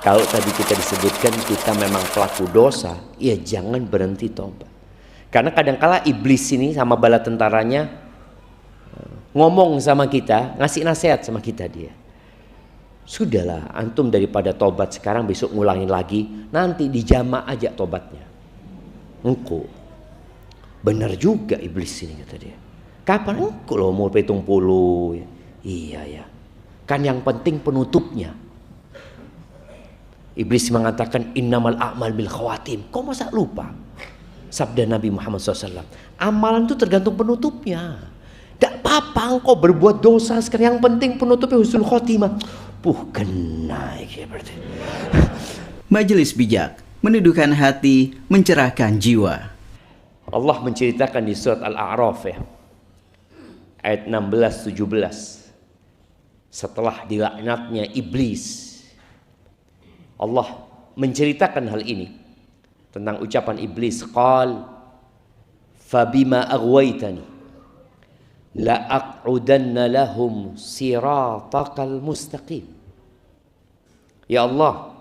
Kalau tadi kita disebutkan kita memang pelaku dosa, ya jangan berhenti tobat. Karena kadangkala iblis ini sama bala tentaranya ngomong sama kita, ngasih nasihat sama kita dia. Sudahlah, antum daripada tobat sekarang besok ngulangin lagi, nanti dijama aja tobatnya. Engko. Benar juga iblis ini kata dia. Kapan engko lo umur 70? Iya ya. Kan yang penting penutupnya. Iblis mengatakan innamal a'mal bil khawatim. Kau masa lupa? Sabda Nabi Muhammad SAW. Amalan itu tergantung penutupnya. Tak apa-apa engkau berbuat dosa sekarang. Yang penting penutupnya husnul khotimah. Kena ya berarti. Majelis bijak, meneduhkan hati, mencerahkan jiwa. Allah menceritakan di surat Al-A'raf ya. Ayat 16-17. Setelah dilaknatnya iblis, Allah menceritakan hal ini tentang ucapan iblis, qal fabima aghwaytani la aq'udanna lahum siratakal mustaqim. Ya Allah,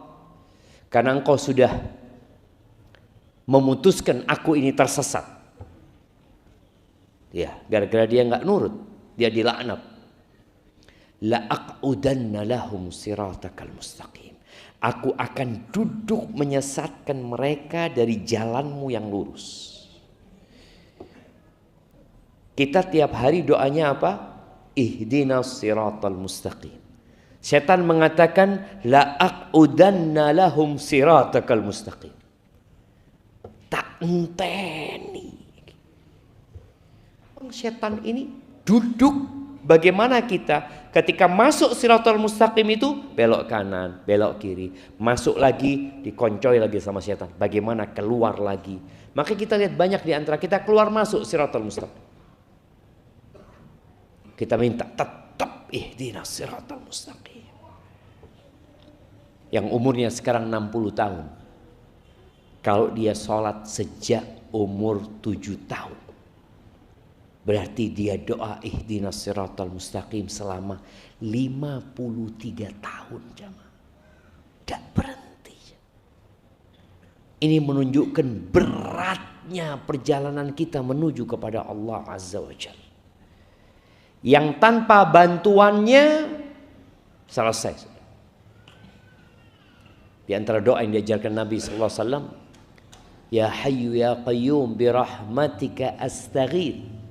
karena engkau sudah memutuskan aku ini tersesat, ya gara-gara dia nggak nurut, dia dilaknat, la aq'udanna lahum siratakal mustaqim. Aku akan duduk menyesatkan mereka dari jalanmu yang lurus. Kita tiap hari doanya apa? Ihdinas siratal mustaqim. Setan mengatakan la aq'udanna lahum siratakal mustaqim. Tak enteni. Setan ini duduk. Bagaimana kita ketika masuk siratal mustaqim itu belok kanan, belok kiri, masuk lagi dikoncoy lagi sama setan. Bagaimana keluar lagi? Maka kita lihat banyak di antara kita keluar masuk siratal mustaqim. Kita minta tetap ihdinas siratal mustaqim. Yang umurnya sekarang 60 tahun. Kalau dia sholat sejak umur 7 tahun. Berarti dia doa ihdinas siratal mustaqim selama 53 tahun jamaah. Tidak berhenti. Ini menunjukkan beratnya perjalanan kita menuju kepada Allah Azza wa Jalla. Yang tanpa bantuannya selesai. Di antara doa yang diajarkan Nabi sallallahu alaihi wasallam, ya hayyu ya qayyum bi rahmatika astaghith.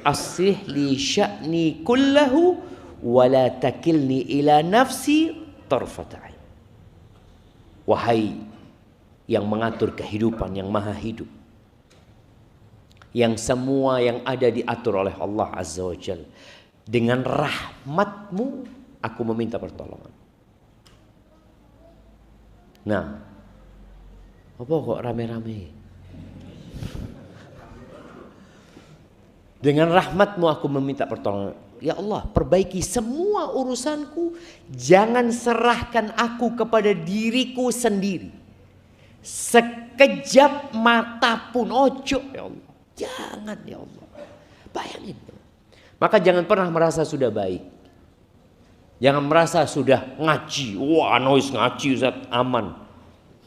Aslih li sya'ni kullahu wa la takilni ila nafsi tarfata ain. Wahai yang mengatur kehidupan, yang maha hidup, yang semua yang ada diatur oleh Allah Azza wa Jalla, dengan rahmatmu aku meminta pertolongan. Nah, apa kok rame-rame? Dengan rahmatmu aku meminta pertolongan. Ya Allah, perbaiki semua urusanku. Jangan serahkan aku kepada diriku sendiri. Sekejap mata pun ojo ya Allah. Jangan ya Allah. Bayangin. Maka jangan pernah merasa sudah baik. Jangan merasa sudah ngaji. Wah, noise ngaji Ustaz, aman.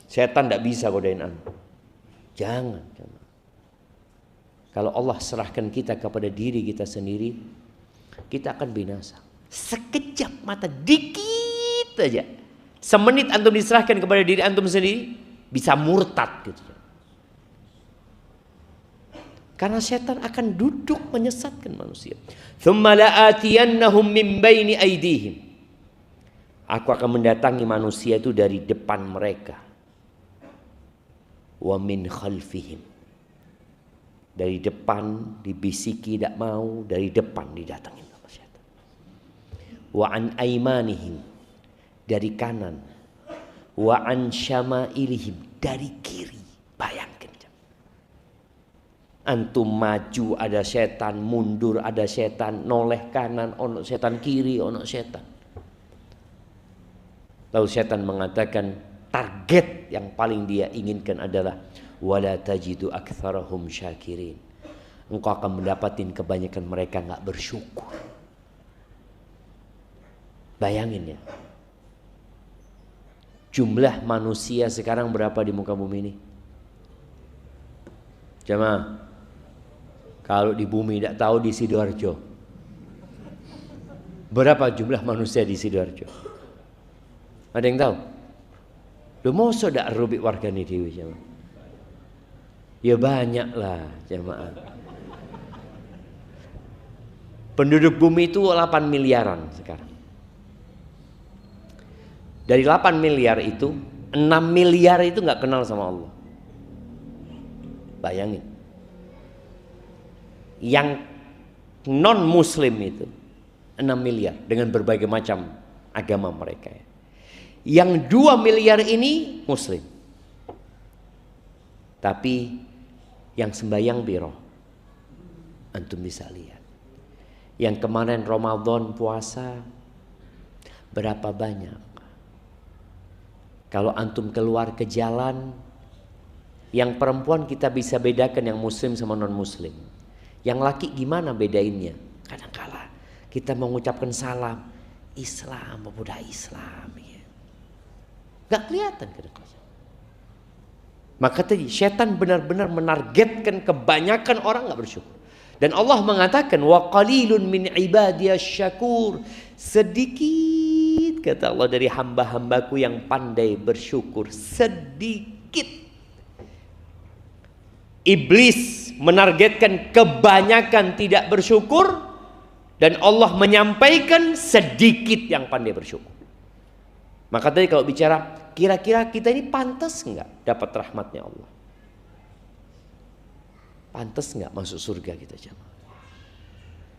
Setan tidak bisa godain anda. Jangan. Kalau Allah serahkan kita kepada diri kita sendiri, kita akan binasa. Sekejap mata, dikit aja. Semenit antum diserahkan kepada diri antum sendiri, bisa murtad gitu. Karena setan akan duduk menyesatkan manusia. Tsumma la'atiyannahum min baini aydihim. Aku akan mendatangi manusia itu dari depan mereka. Wa min khalfihim. Dari depan dibisiki tidak mau, dari depan didatangin sama setan. Wa an aimanihim, dari kanan. Wa an syama'ilihim, dari kiri. Bayangkan. Antum maju ada setan, mundur ada setan, noleh kanan ono setan, kiri ono setan. Lalu setan mengatakan target yang paling dia inginkan adalah wala tajidu aktsarahum syakirin. Engkau akan mendapatin kebanyakan mereka enggak bersyukur. Bayangin ya. Jumlah manusia sekarang berapa di muka bumi ini? Jamaah, kalau di bumi tidak tahu di Sidoarjo. Berapa jumlah manusia di Sidoarjo? Ada yang tahu? Lu mau sudah rubik warga ini dewi jamaah? Ya banyak lah jamaah. Penduduk bumi itu 8 miliaran sekarang. Dari 8 miliar itu 6 miliar itu nggak kenal sama Allah. Bayangin. Yang non muslim itu 6 miliar dengan berbagai macam agama mereka. Yang 2 miliar ini muslim. Tapi yang sembahyang biro, antum bisa lihat. Yang kemarin Ramadan puasa berapa banyak? Kalau antum keluar ke jalan, yang perempuan kita bisa bedakan yang muslim sama non muslim. Yang laki gimana bedainnya? Kadang-kala kita mengucapkan salam, Islam, pemuda Islam, ya. Gak kelihatan kadang-kala. Maka tadi setan benar-benar menargetkan kebanyakan orang gak bersyukur. Dan Allah mengatakan wa qalilun min ibadiyas syakur, sedikit kata Allah dari hamba-hambaku yang pandai bersyukur, sedikit. Iblis menargetkan kebanyakan tidak bersyukur, dan Allah menyampaikan sedikit yang pandai bersyukur. Maka tadi kalau bicara kira-kira kita ini pantas enggak dapat rahmatnya Allah? Pantas nggak masuk surga kita jamaah?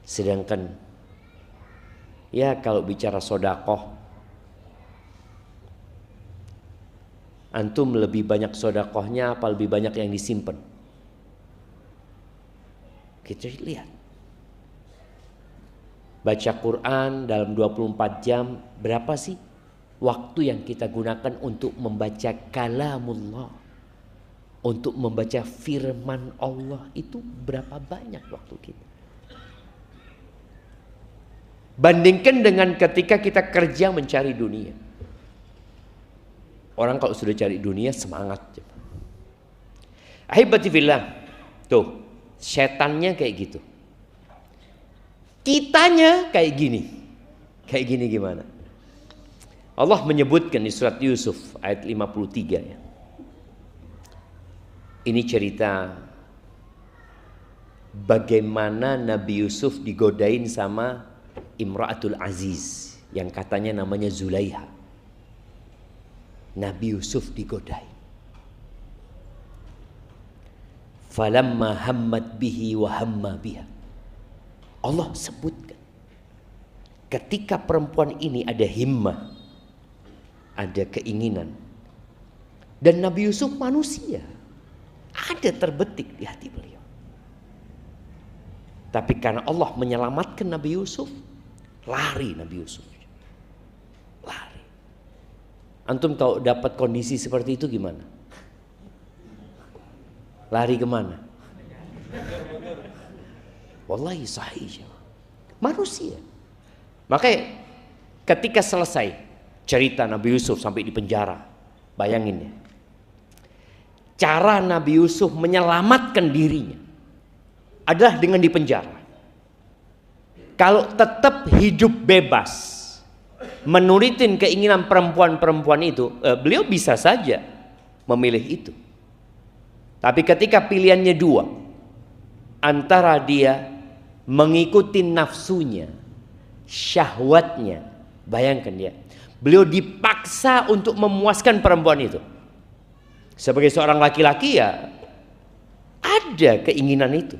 Sedangkan ya kalau bicara sodakoh, antum lebih banyak sodakohnya apa lebih banyak yang disimpan? Kita lihat. Baca Quran dalam 24 jam berapa sih waktu yang kita gunakan untuk membaca kalamullah? Untuk membaca firman Allah itu berapa banyak waktu kita? Bandingkan dengan ketika kita kerja mencari dunia. Orang kalau sudah cari dunia semangat. Ahibati fillah. Tuh, setannya kayak gitu. Kitanya kayak gini. Kayak gini gimana? Allah menyebutkan di surat Yusuf ayat 53 ya. Ini cerita bagaimana Nabi Yusuf digodain sama Imra'atul Aziz yang katanya namanya Zulaiha. Nabi Yusuf digodain. Falamma hammat bihi wa hamma biha. Allah sebutkan ketika perempuan ini ada himmah, ada keinginan, dan Nabi Yusuf manusia, ada terbetik di hati beliau. Tapi karena Allah menyelamatkan Nabi Yusuf, lari Nabi Yusuf. Lari. Antum tahu dapat kondisi seperti itu gimana? Lari kemana? Wallahi sahih. Manusia. Makanya ketika selesai cerita Nabi Yusuf sampai di penjara, bayangin ya. Cara Nabi Yusuf menyelamatkan dirinya adalah dengan dipenjara. Kalau tetap hidup bebas, menurutin keinginan perempuan-perempuan itu, beliau bisa saja memilih itu. Tapi ketika pilihannya dua, antara dia mengikuti nafsunya, syahwatnya, bayangkan dia, beliau dipaksa untuk memuaskan perempuan itu. Sebagai seorang laki-laki ya ada keinginan itu.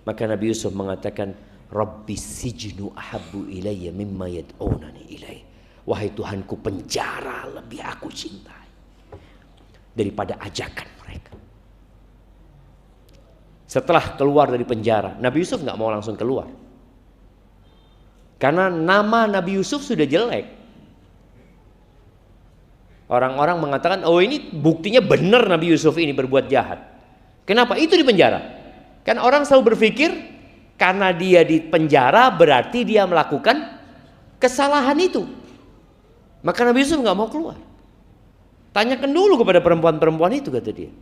Maka Nabi Yusuf mengatakan, Rabbi sijnu ahabbu ilayya mimma yad'unani ilaih. Wahai Tuhanku, penjara lebih aku cintai daripada ajakan mereka. Setelah keluar dari penjara, Nabi Yusuf nggak mau langsung keluar. Karena nama Nabi Yusuf sudah jelek. Orang-orang mengatakan, oh ini buktinya benar Nabi Yusuf ini berbuat jahat. Kenapa? Itu di penjara. Kan orang selalu berpikir, karena dia di penjara berarti dia melakukan kesalahan itu. Maka Nabi Yusuf nggak mau keluar. Tanyakan dulu kepada perempuan-perempuan itu, kata dia.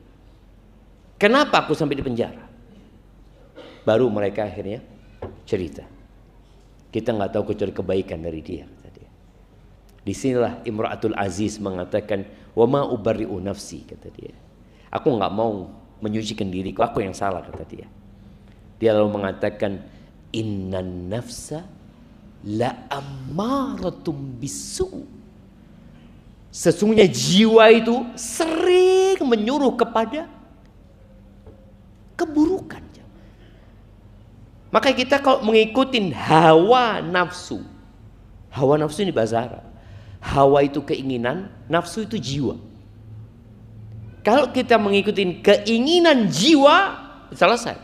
Kenapa aku sampai di penjara? Baru mereka akhirnya cerita. Kita nggak tahu kecuali kebaikan dari dia, kata dia. Disinilah Imra'atul Aziz mengatakan, wa ma ubarri'u nafsi, kata dia. Aku nggak mau menyucikan diriku, aku yang salah, kata dia. Dia lalu mengatakan, innan nafsa la ammaratum bisu. Sesungguhnya jiwa itu sering menyuruh kepada keburukan. Maka kita kalau mengikuti hawa nafsu ini bahasa Arab. Hawa itu keinginan, nafsu itu jiwa. Kalau kita mengikuti keinginan jiwa, selesai.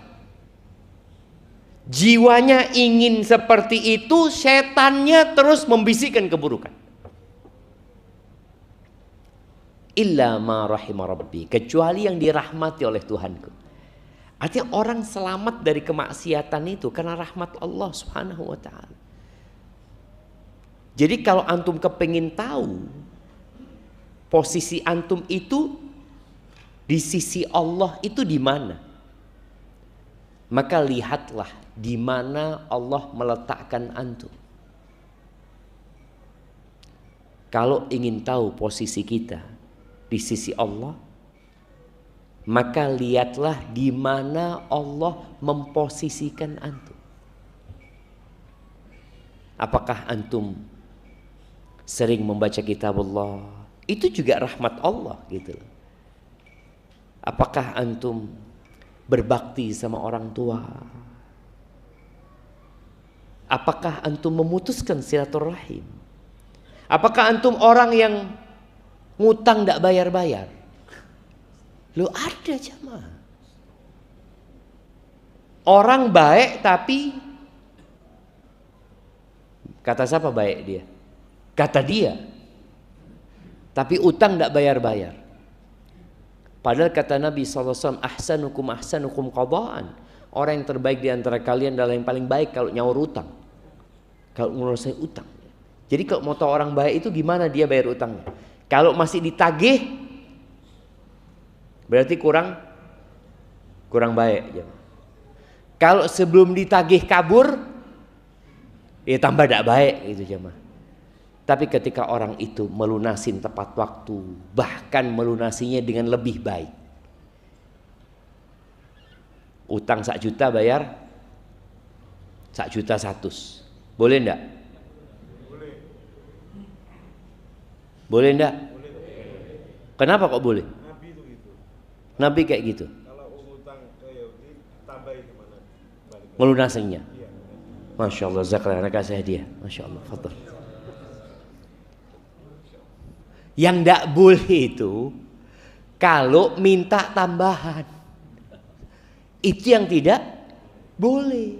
Jiwanya ingin seperti itu, setannya terus membisikkan keburukan. Illa ma rahima rabbi, kecuali yang dirahmati oleh Tuhanku. Artinya orang selamat dari kemaksiatan itu karena rahmat Allah Subhanahu wa ta'ala. Jadi kalau antum kepengin tahu posisi antum itu di sisi Allah itu di mana, maka lihatlah di mana Allah meletakkan antum. Kalau ingin tahu posisi kita di sisi Allah, maka lihatlah di mana Allah memposisikan antum. Apakah antum sering membaca kitab Allah? Itu juga rahmat Allah gitu. Apakah antum berbakti sama orang tua? Apakah antum memutuskan silaturahim? Apakah antum orang yang ngutang tidak bayar-bayar? Lo ada jamaah. Orang baik tapi kata siapa baik dia? Kata dia. Tapi utang tidak bayar-bayar. Padahal kata Nabi SAW, ahsanukum qadaan. Orang yang terbaik di antara kalian adalah yang paling baik kalau nyaur utang. Kalau mengurusi utang. Jadi kalau mau tahu orang baik itu gimana dia bayar utangnya? Kalau masih ditagih, berarti kurang baik. Kalau sebelum ditagih kabur, ya tambah tidak baik gitu jemaah. Tapi ketika orang itu melunasin tepat waktu, bahkan melunasinya dengan lebih baik. Utang 1 juta bayar 1.100.000. Boleh enggak? Boleh enggak? Kenapa kok boleh? Nabi kayak gitu. Kalau utang tambahin kemana? Melunasinya. Masya Allah, zakat anak kasih hadiah. Masya Allah, fadl. Yang tidak boleh itu kalau minta tambahan. Itu yang tidak boleh.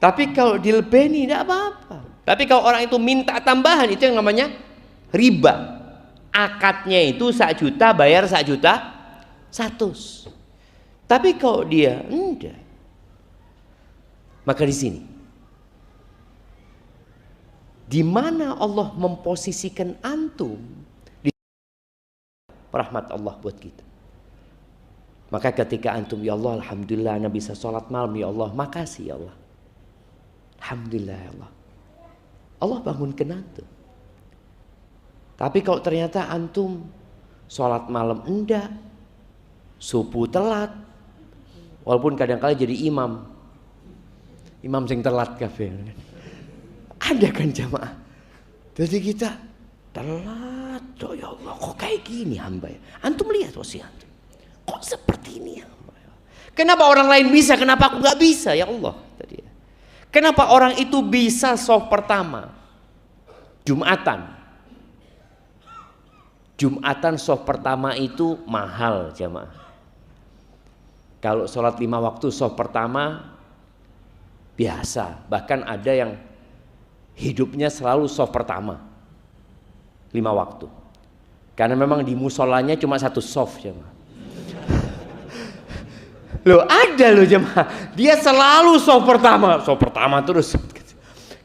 Tapi kalau dilebeni tidak apa-apa. Tapi kalau orang itu minta tambahan, itu yang namanya riba. Akadnya itu 1 juta bayar 1.100.000. Tapi kalau dia enggak, maka di sini di mana Allah memposisikan antum di rahmat Allah buat kita. Maka ketika antum, ya Allah, alhamdulillah Anda bisa sholat malam, ya Allah, makasih ya Allah, alhamdulillah ya Allah, Allah bangunkan antum. Tapi kalau ternyata antum sholat malam enggak, subuh telat, walaupun kadang-kala jadi imam sing telat kafe, ada kan jamaah. Jadi kita telat, oh ya Allah, kok kayak gini hamba ya. Antum lihat posisi antum, kok seperti ini hamba ya. Kenapa orang lain bisa, kenapa aku nggak bisa ya Allah? Tadi. Kenapa orang itu bisa shaf pertama Jumatan shaf pertama itu mahal jamaah. Kalau sholat 5 waktu shaf pertama biasa, bahkan ada yang hidupnya selalu shaf pertama 5 waktu. Karena memang di musolanya cuma 1 shaf jamaah. Loh ada loh jemaah, dia selalu shaf pertama terus.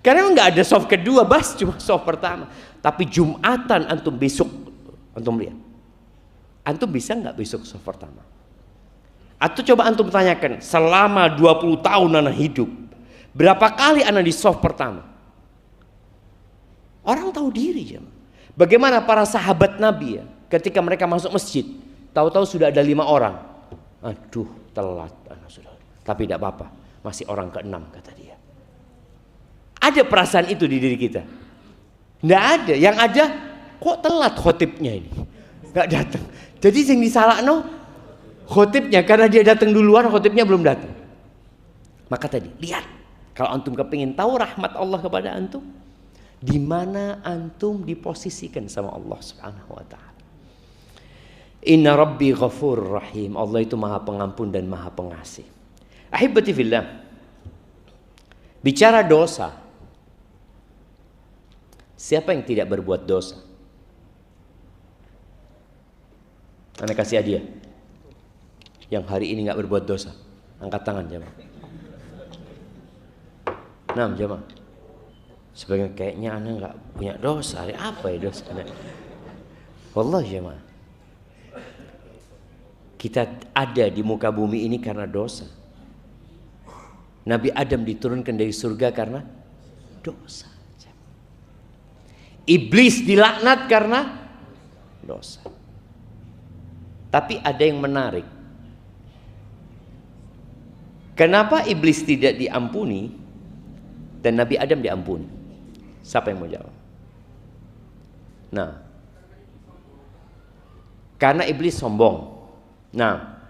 Karena nggak ada soft kedua, cuma soft pertama. Tapi Jumatan antum besok, antum lihat. Antum bisa nggak besok soft pertama? Atau coba antum tanyakan, selama 20 tahun anak hidup, berapa kali anak di soft pertama? Orang tahu diri ya. Bagaimana para sahabat Nabi ya, ketika mereka masuk masjid, tahu-tahu sudah ada 5 orang. Aduh, telat anak sudah. Tapi tidak apa-apa, masih orang ke-6 kata dia. Ada perasaan itu di diri kita? Tidak ada. Yang ada, kok telat khotibnya ini? Gak datang. Jadi yang disalahno khotibnya, karena dia datang duluan, khotibnya belum datang. Maka tadi, lihat. Kalau antum kepingin tahu rahmat Allah kepada antum, di mana antum diposisikan sama Allah Subhanahu wa taala. Inna Rabbi Ghafur Rahim. Allah itu Maha Pengampun dan Maha Pengasih. Ahibati fillah. Bicara dosa. Siapa yang tidak berbuat dosa? Anda kasih hadiah. Yang hari ini nggak berbuat dosa, angkat tangan jemaah. 6 jemaah. Sebagian kayaknya Anda nggak punya dosa. Apa ya dosa? Wallahi jemaah. Kita ada di muka bumi ini karena dosa. Nabi Adam diturunkan dari surga karena dosa. Iblis dilaknat karena dosa. Tapi ada yang menarik. Kenapa iblis tidak diampuni dan Nabi Adam diampuni? Siapa yang mau jawab? Nah, karena iblis sombong. Nah,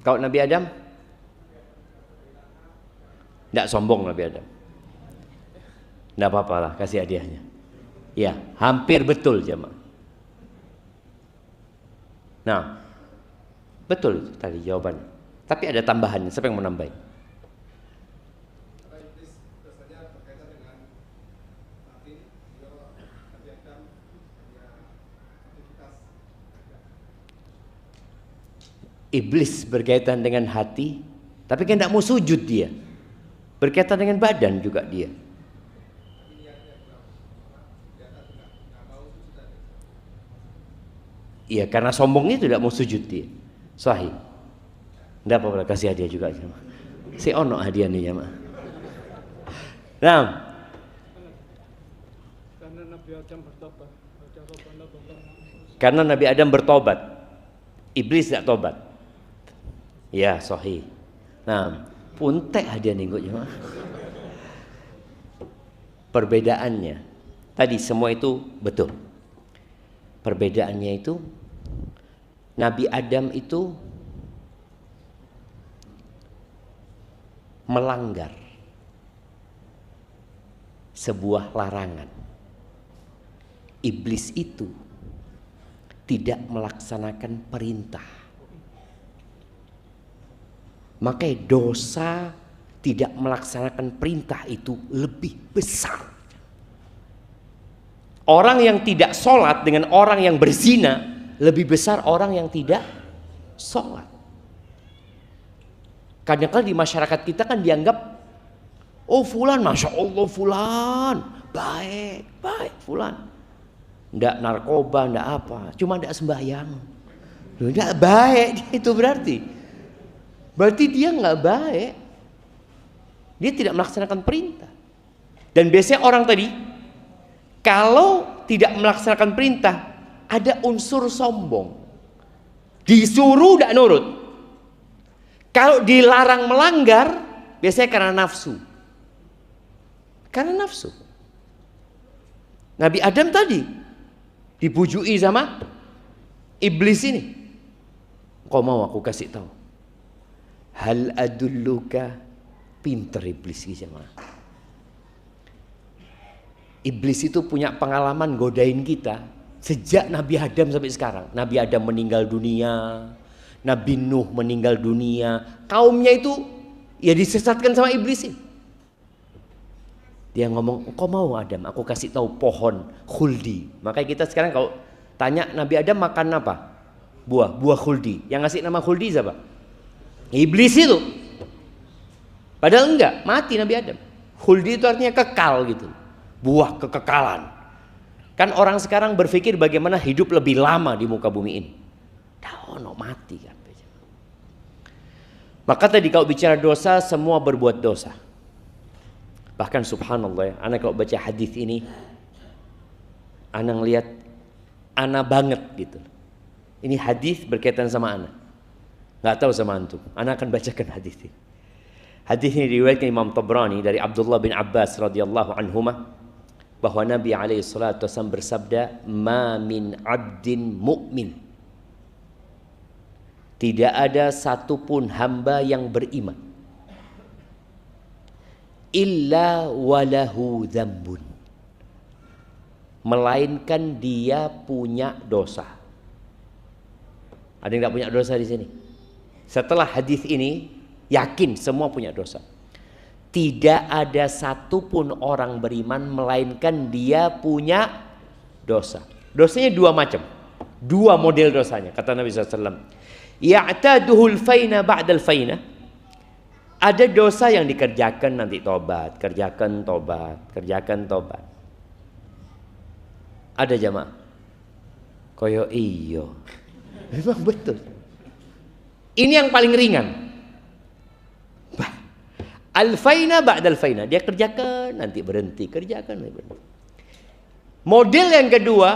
kalau Nabi Adam tidak sombong. Nabi Adam tidak apa-apa lah, kasih hadiahnya. Ya, hampir betul jemaah. Nah, betul itu tadi jawabannya. Tapi ada tambahannya. Siapa yang mau nambahin? Iblis berkaitan dengan hati, tapi kan tidak mau sujud dia. Berkaitan dengan badan juga dia. Iya, karena sombongnya tidak mau sujud dia. Sahih. Tidak apa-apa, kasih hadiah juga. Si ono hadiah nih ya, Nah, karena Nabi Adam bertobat, iblis tidak tobat. Ya, sahih. Nah, puntek hadiah nih ya. Perbedaannya, tadi semua itu betul. Perbedaannya itu Nabi Adam itu melanggar sebuah larangan. Iblis itu tidak melaksanakan perintah. Makanya dosa tidak melaksanakan perintah itu lebih besar. Orang yang tidak sholat dengan orang yang berzina lebih besar orang yang tidak sholat. Kadang-kadang di masyarakat kita kan dianggap, oh fulan, masya Allah fulan, baik fulan, ndak narkoba, ndak apa, cuma ndak sembahyang, ndak baik itu berarti dia nggak baik, dia tidak melaksanakan perintah. Dan biasanya orang tadi kalau tidak melaksanakan perintah, ada unsur sombong. Disuruh tidak nurut. Kalau dilarang melanggar, biasanya karena nafsu. Karena nafsu. Nabi Adam tadi dibujui sama iblis ini. Kau mau aku kasih tahu? Hal adulluka, pinter iblis jemaah. Iblis itu punya pengalaman godain kita sejak Nabi Adam sampai sekarang. Nabi Adam meninggal dunia, Nabi Nuh meninggal dunia, kaumnya itu ya disesatkan sama iblis ini. Dia ngomong, kau mau Adam, aku kasih tahu pohon khuldi. Makanya kita sekarang kalau tanya Nabi Adam makan apa? Buah khuldi. Yang ngasih nama khuldi siapa? Iblis itu. Padahal enggak, mati Nabi Adam. Khuldi itu artinya kekal gitu. Buah kekekalan. Kan orang sekarang berpikir bagaimana hidup lebih lama di muka bumi ini. Dah ono mati kan. Maka tadi kalau bicara dosa, semua berbuat dosa. Bahkan subhanallah ya, anak kalau baca hadis ini, anak ngelihat anak banget gitu. Ini hadis berkaitan sama anak. Nggak tahu sama antum. Anak akan bacakan hadis ini. Hadis ini diriwayatkan Imam Tabrani dari Abdullah bin Abbas radhiyallahu anhuma bahwa Nabi alaihi salatu wasallam bersabda, "Ma min 'abdin mu'min." Tidak ada satupun hamba yang beriman illa walahu dzambun, melainkan dia punya dosa. Ada yang tidak punya dosa di sini? Setelah hadis ini yakin semua punya dosa. Tidak ada satupun orang beriman melainkan dia punya dosa. Dosanya dua macam, dua model dosanya. Kata Nabi SAW, ya'taduhul faina ba'dal faina. Ada dosa yang dikerjakan nanti tobat, kerjakan tobat, kerjakan tobat. Ada jamaah koyo iyo. Memang betul. Ini yang paling ringan. Al-faina ba'dal faina. Dia kerjakan nanti berhenti, kerjakan nanti berhenti. Model yang kedua,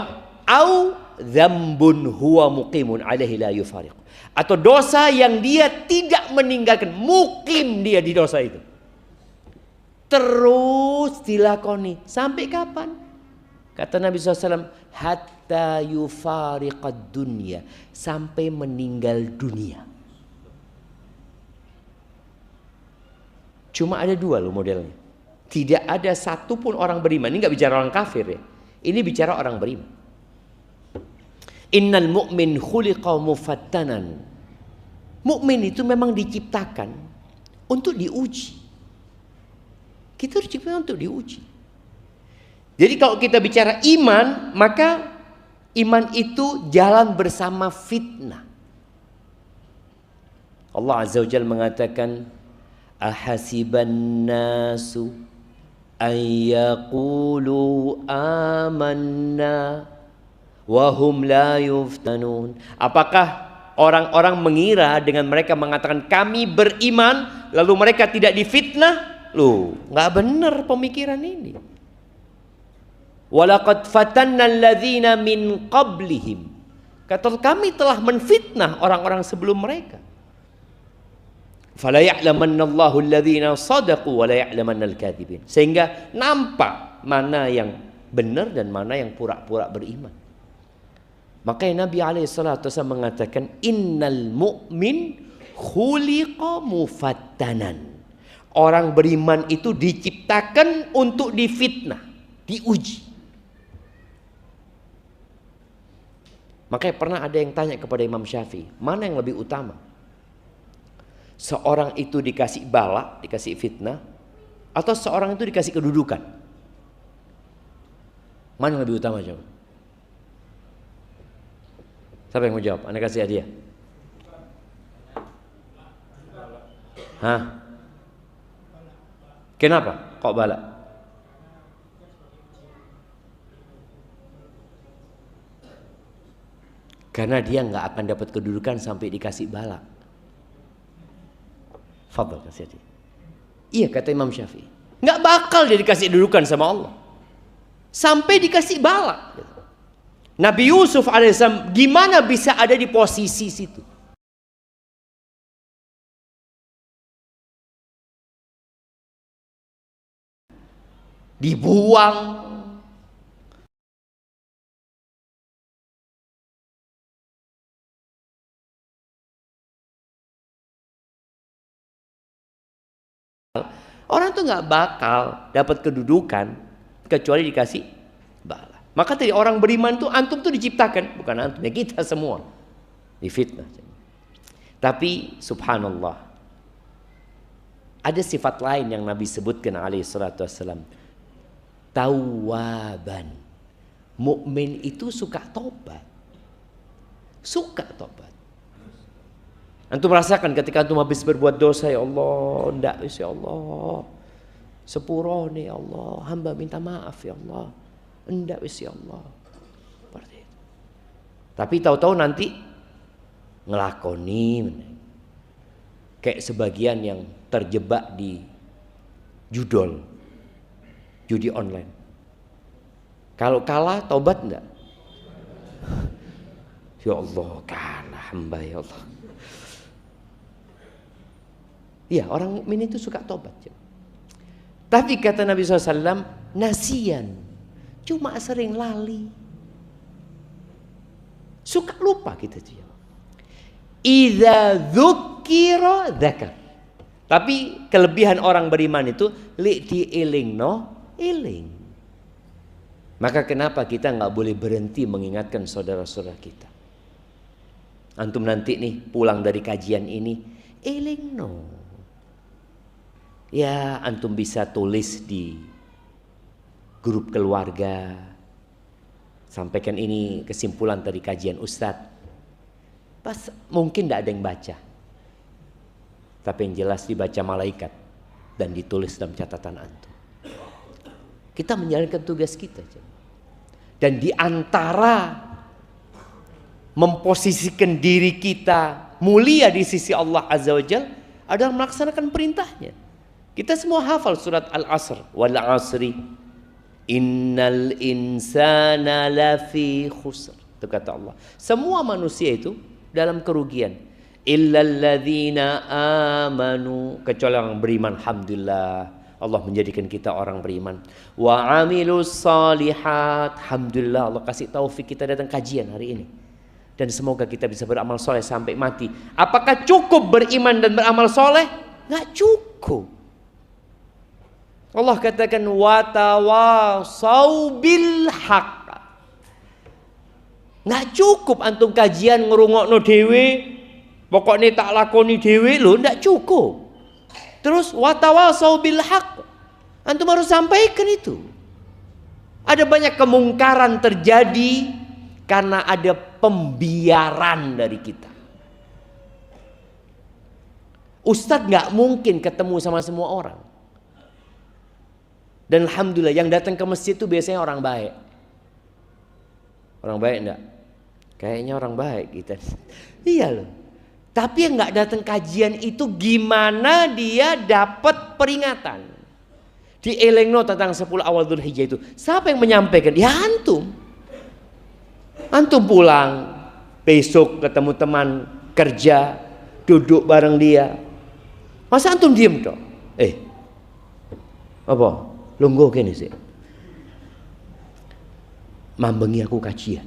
au dzambun huwa muqimun alaihi la yufariq. Atau dosa yang dia tidak meninggalkan, mukim dia di dosa itu. Terus dilakoni. Sampai kapan? Kata Nabi SAW, hatta yufariqad dunya. Sampai meninggal dunia. Cuma ada dua loh modelnya. Tidak ada satupun orang beriman. Ini nggak bicara orang kafir ya. Ini bicara orang beriman. Innal mu'min khuliqa mufattanan. Mukmin itu memang diciptakan untuk diuji. Kita diciptakan untuk diuji. Jadi kalau kita bicara iman, maka iman itu jalan bersama fitnah. Allah Azza wa Jalla mengatakan, ahasiban nasu an yaqulu amanna wahum la yuftanun. Apakah orang-orang mengira dengan mereka mengatakan kami beriman lalu mereka tidak difitnah? Loh, nggak benar pemikiran ini. Walaqad fatanna alladzina min qablihim. Kata kami telah menfitnah orang-orang sebelum mereka. Fala ya'lamanna Allahu alladzina shadaqu wa la ya'lamanna al-kadzibin. Sehingga nampak mana yang benar dan mana yang pura-pura beriman. Makanya Nabi SAW mengatakan innal mu'min khuliqa mufattanan. Orang beriman itu diciptakan untuk difitnah, diuji. Makanya pernah ada yang tanya kepada Imam Syafi'i, mana yang lebih utama? Seorang itu dikasih bala, dikasih fitnah, atau seorang itu dikasih kedudukan? Mana yang lebih utama coba? Siapa yang mau jawab? Anda kasih hadiah. Hah? Kenapa? Kok bala? Karena dia nggak akan dapat kedudukan sampai dikasih bala. Fadhal kasih hadiah. Iya kata Imam Syafi'i. Nggak bakal dia dikasih kedudukan sama Allah sampai dikasih bala. Nabi Yusuf alaihissalam gimana bisa ada di posisi situ? Dibuang. Orang tuh nggak bakal dapat kedudukan kecuali dikasih bala. Maka tadi orang beriman tuh antum tuh diciptakan, bukan antum ya, kita semua difitnah. Tapi subhanallah, ada sifat lain yang Nabi sebutkan alaihi salatu wassalam. Tawwaban. Mukmin itu suka tobat. Suka tobat. Antum merasakan ketika antum habis berbuat dosa, ya Allah, enggak, ya Allah. Sepurone ya Allah, hamba minta maaf ya Allah. Enggak wis ya Allah. Seperti itu. Tapi tahu-tahu nanti ngelakoni kayak sebagian yang terjebak di judol, judi online. Kalau kalah taubat enggak? Ya Allah, kalah hamba ya Allah. Iya, orang mukmin itu suka tobat. Tapi kata Nabi SAW, nasian, cuma sering lali, suka lupa kita dia. Idza dzukira dzakar. Tapi kelebihan orang beriman itu li dielingno eling. Maka kenapa kita nggak boleh berhenti mengingatkan saudara-saudara kita? Antum nanti nih pulang dari kajian ini, elingno. Ya, antum bisa tulis di grup keluarga. Sampaikan ini kesimpulan dari kajian Ustadz. Pas mungkin tidak ada yang baca. Tapi yang jelas dibaca malaikat dan ditulis dalam catatan antum. Kita menjalankan tugas kita. Dan di antara memposisikan diri kita mulia di sisi Allah Azza wa Jalla adalah melaksanakan perintahnya. Kita semua hafal surat Al-Asr, wal 'asri innal insana lafi khusr. Itu kata Allah. Semua manusia itu dalam kerugian. Illal ladzina amanu, kecuali orang beriman. Alhamdulillah, Allah menjadikan kita orang beriman. Wa 'amilus shalihat. Alhamdulillah, Allah kasih taufik kita datang kajian hari ini. Dan semoga kita bisa beramal soleh sampai mati. Apakah cukup beriman dan beramal soleh? Nggak cukup. Allah katakan watawasau bil haq. Nggak cukup antum kajian ngerungokno dewe, pokoknya tak lakoni dewe lho, nggak cukup. Terus watawasau bil haq, antum harus sampaikan itu. Ada banyak kemungkaran terjadi karena ada pembiaran dari kita. Ustadz nggak mungkin ketemu sama semua orang. Dan alhamdulillah yang datang ke masjid itu biasanya orang baik. Orang baik enggak? Kayaknya orang baik kita. Iya loh. Tapi yang enggak datang kajian itu gimana dia dapat peringatan? Di elengno tentang 10 awal Dzulhijjah itu. Siapa yang menyampaikan? Ya antum. Antum pulang besok ketemu teman kerja, duduk bareng dia. Masa antum diem toh? Apa? Lungguh kene sih. Mambengi aku kajian.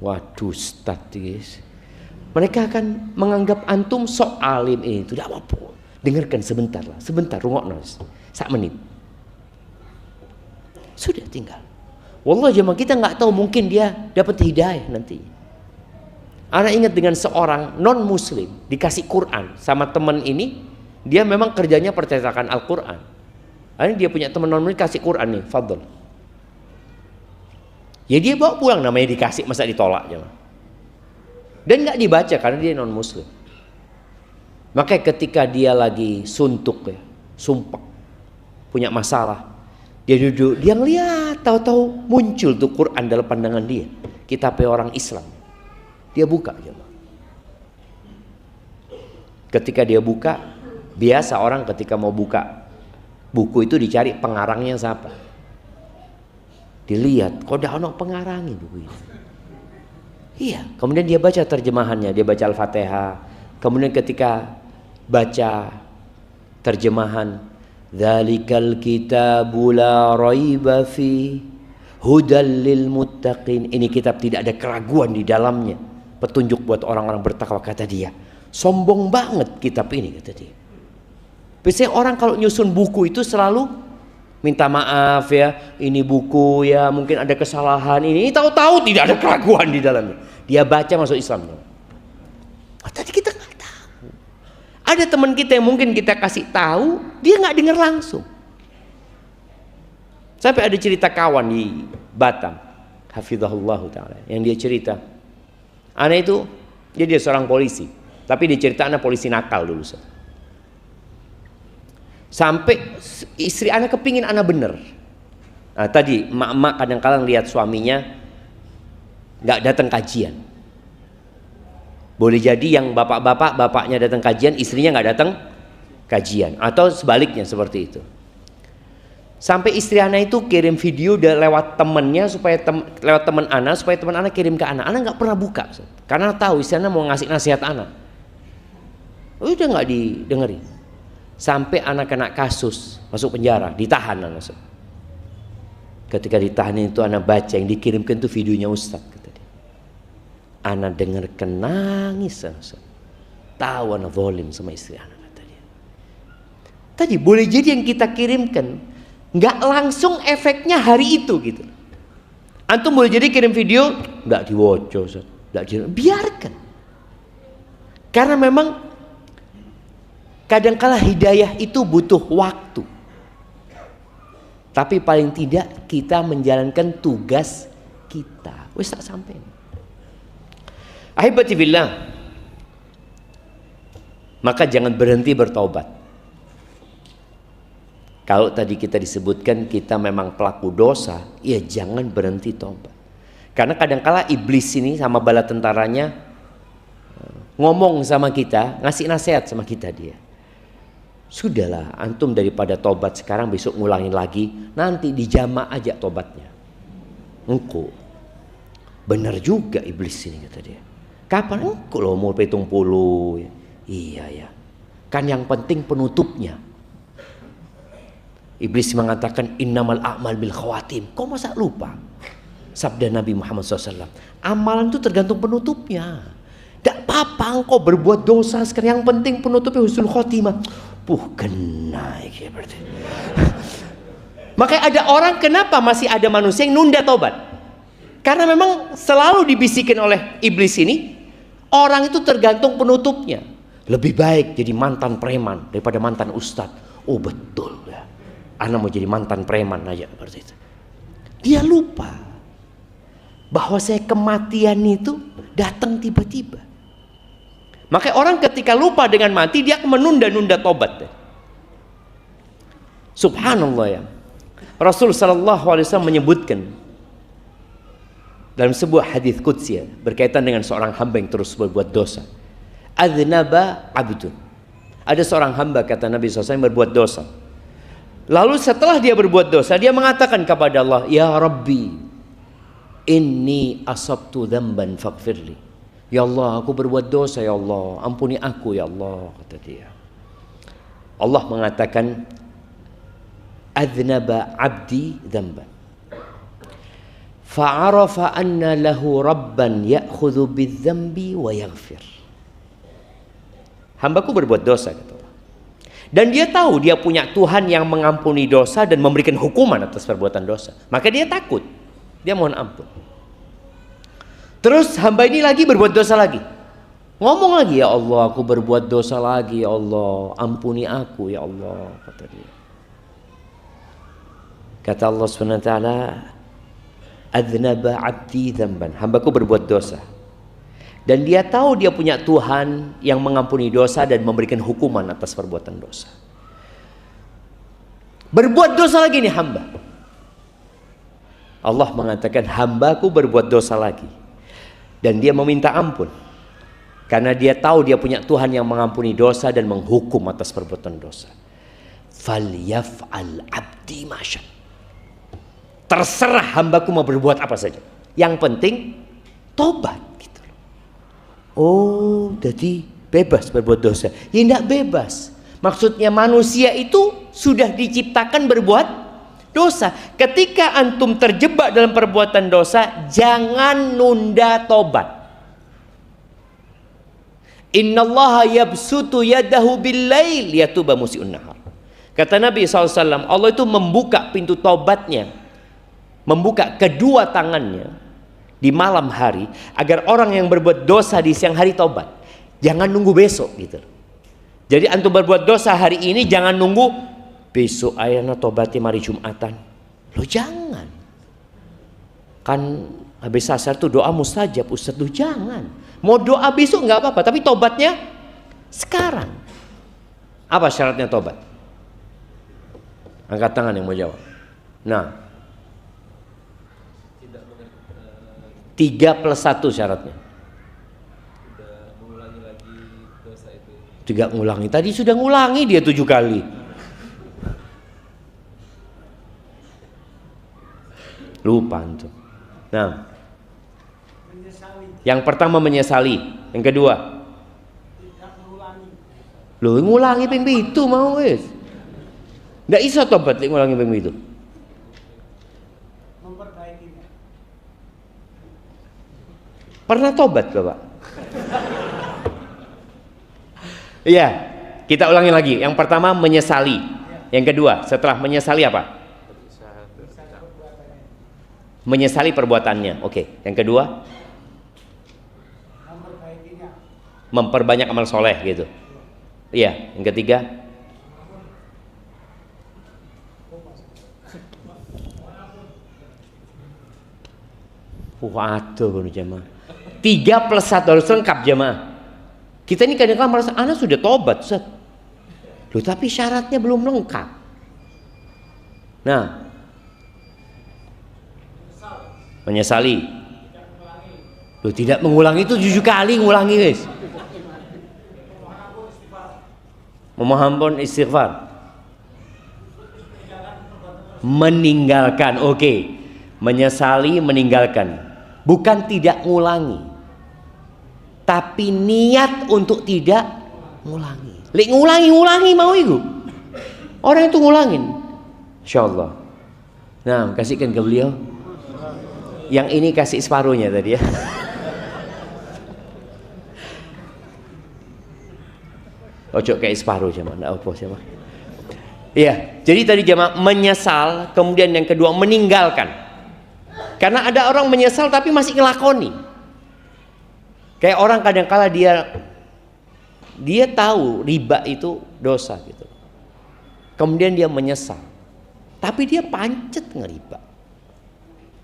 Waduh, Ustaz guys. Mereka akan menganggap antum sok alim ini. Tidak apa-apa. Dengarkan sebentar lah. Sebentar, rungokno. Sak menit. Sudah tinggal. Wallah jemaah kita nggak tahu, mungkin dia dapat hidayah nanti. Anak ingat dengan seorang non muslim dikasih Quran sama teman ini. Dia memang kerjanya percetakan Al-Quran. Ini dia punya teman non-muslim kasih Quran nih, fadl. Ya dia bawa pulang, namanya dikasih, masa ditolak aja. Dan nggak dibaca karena dia non-muslim. Makanya ketika dia lagi suntuk ya, sumpah, punya masalah, dia duduk, dia ngeliat, tahu-tahu muncul tuh Quran dalam pandangan dia. Kitabnya orang Islam. Dia buka aja. Ketika dia buka, biasa orang ketika mau buka buku itu dicari pengarangnya siapa. Dilihat, kok dah ono pengarangnya buku ini. Iya, kemudian dia baca terjemahannya, dia baca Al-Fatihah. Kemudian ketika baca terjemahan, dzalikal kitabu la raiba fi hudal lil muttaqin. Ini kitab tidak ada keraguan di dalamnya, petunjuk buat orang-orang bertakwa, kata dia. Sombong banget kitab ini, kata dia. Biasanya orang kalau nyusun buku itu selalu minta maaf ya, ini buku ya mungkin ada kesalahan ini, tahu-tahu tidak ada keraguan di dalamnya. Dia baca masuk Islam. Tadi kita nggak tahu. Ada teman kita yang mungkin kita kasih tahu, dia nggak dengar langsung. Sampai ada cerita kawan di Batam, hafizahullah taala, yang dia cerita, anak itu dia seorang polisi, tapi dia cerita anak polisi nakal dulu. Sampai istri anak kepingin anak bener. Nah, tadi emak-emak kadang-kadang lihat suaminya nggak datang kajian. Boleh jadi yang bapaknya datang kajian, istrinya nggak datang kajian, atau sebaliknya seperti itu. Sampai istri anak itu kirim video lewat temennya supaya lewat teman anak supaya teman anak kirim ke anak. Anak nggak pernah buka, karena tahu istri anak mau ngasih nasihat anak. Udah nggak didengerin. Sampai anak kena kasus, masuk penjara, ditahan anak. Ketika ditahan itu anak baca yang dikirimkan itu videonya Ustaz. Anak dengar nangis, tahu anak zalim sama istri anak. Tadi boleh jadi yang kita kirimkan nggak langsung efeknya hari itu gitu. Antum boleh jadi kirim video nggak diwoco, biarkan. Karena memang kadangkala hidayah itu butuh waktu. Tapi paling tidak kita menjalankan tugas kita. Wes tak sampai. Ahibati billah, maka jangan berhenti bertaubat. Kalau tadi kita disebutkan kita memang pelaku dosa, ya jangan berhenti taubat. Karena kadangkala iblis ini sama bala tentaranya ngomong sama kita, ngasih nasihat sama kita dia. Sudahlah, antum daripada tobat sekarang besok ngulangin lagi, nanti dijama aja tobatnya. Engkau benar juga iblis ini kata dia. Kapan engkau lo umur 70? Iya ya. Kan yang penting penutupnya. Iblis mengatakan innamal a'mal bil khawatim. Kau masa lupa? Sabda Nabi Muhammad SAW. Amalan itu tergantung penutupnya. Tidak apa-apa engkau berbuat dosa sekarang, yang penting penutupnya husnul khotimah. Kena ya berarti. Makanya ada orang, kenapa masih ada manusia yang nunda tobat? Karena memang selalu dibisikin oleh iblis ini, orang itu tergantung penutupnya. Lebih baik jadi mantan preman daripada mantan ustadz. Oh betul ya. Anak mau jadi mantan preman aja seperti itu. Dia lupa bahwa kematian itu datang tiba-tiba. Makanya orang ketika lupa dengan mati, dia akan menunda-nunda tobat. Subhanallah ya. Rasul sallallahu alaihi wasallam menyebutkan dalam sebuah hadis qudsi berkaitan dengan seorang hamba yang terus berbuat dosa. Adznaba abdun. Ada seorang hamba, kata Nabi SAW, yang berbuat dosa. Lalu setelah dia berbuat dosa, dia mengatakan kepada Allah, Ya Rabbi, inni asabtu dzamban faghfirli. Ya Allah, aku berbuat dosa, ya Allah, ampuni aku ya Allah, kata dia. Allah mengatakan, Adznaba abdi dzamban fa'arafa anna lahu rabban ya'khudhu bidzambi wa yaghfir. Hambaku berbuat dosa, kata Allah. Dan dia tahu dia punya Tuhan yang mengampuni dosa dan memberikan hukuman atas perbuatan dosa. Maka dia takut, dia mohon ampun. Terus hamba ini lagi berbuat dosa lagi. Ngomong lagi, ya Allah, aku berbuat dosa lagi, ya Allah, ampuni aku ya Allah, kata dia. Kata Allah SWT, Adznaba abdi dzamban, hambaku berbuat dosa. Dan dia tahu dia punya Tuhan yang mengampuni dosa dan memberikan hukuman atas perbuatan dosa. Berbuat dosa lagi nih hamba. Allah mengatakan, hambaku berbuat dosa lagi. Dan dia meminta ampun. Karena dia tahu dia punya Tuhan yang mengampuni dosa dan menghukum atas perbuatan dosa. Falyaf'al abdi masya. Terserah hambaku mau berbuat apa saja. Yang penting tobat gitu. Oh, jadi bebas berbuat dosa. Ya tidak bebas. Maksudnya manusia itu sudah diciptakan berbuat dosa. Ketika antum terjebak dalam perbuatan dosa, jangan nunda tobat. Innallaha yabsutu yadahu bil-lail yatuba musii'un nahar. Kata Nabi SAW, Allah itu membuka pintu tobatnya, membuka kedua tangannya di malam hari agar orang yang berbuat dosa di siang hari tobat. Jangan nunggu besok gitu. Jadi antum berbuat dosa hari ini, jangan nunggu besok ayana tobatnya mari Jumatan. Lo jangan. Kan habis asar tuh doa mustajab, Ustaz. Lo jangan. Mau doa besok nggak apa-apa, tapi tobatnya sekarang. Apa syaratnya tobat? Angkat tangan yang mau jawab. Nah, 3+1 syaratnya. Mengulangi lagi dosa itu. Tidak ngulangi. Tadi sudah ngulangi dia 7 kali. Lupa antum. Nah, yang pertama menyesali. Yang kedua, loh ngulangi ping itu mau wis. Nggak iso tobat ngulangi ping itu. Pernah tobat Bapak? Iya, kita ulangi lagi. Yang pertama menyesali. Yang kedua, setelah menyesali apa? Menyesali perbuatannya. Oke. Yang kedua, memperbanyak amal soleh gitu. Iya. Yang ketiga, waduh jemaah. 3+1 harus lengkap jemaah. Kita ini kadang-kadang merasa anak sudah tobat Ustaz. Loh tapi syaratnya belum lengkap. Nah, menyesali. Loh tidak mengulangi itu 7 kali ngulangi guys. Memohon ampun istighfar. Meninggalkan, oke. Menyesali, meninggalkan. Bukan tidak ngulangi, tapi niat untuk tidak ngulangi. Lek ngulangi mau itu. Orang itu ngulangin. Insyaallah. Nah, kasihkan ke beliau. Yang ini kasih separuhnya tadi ya. Ojo kayak separuh jemaah, enggak apa jemaah. Iya, jadi tadi jemaah menyesal, kemudian yang kedua meninggalkan. Karena ada orang menyesal tapi masih ngelakoni. Kayak orang kadang-kala dia tahu riba itu dosa gitu. Kemudian dia menyesal. Tapi dia pancet ngeriba.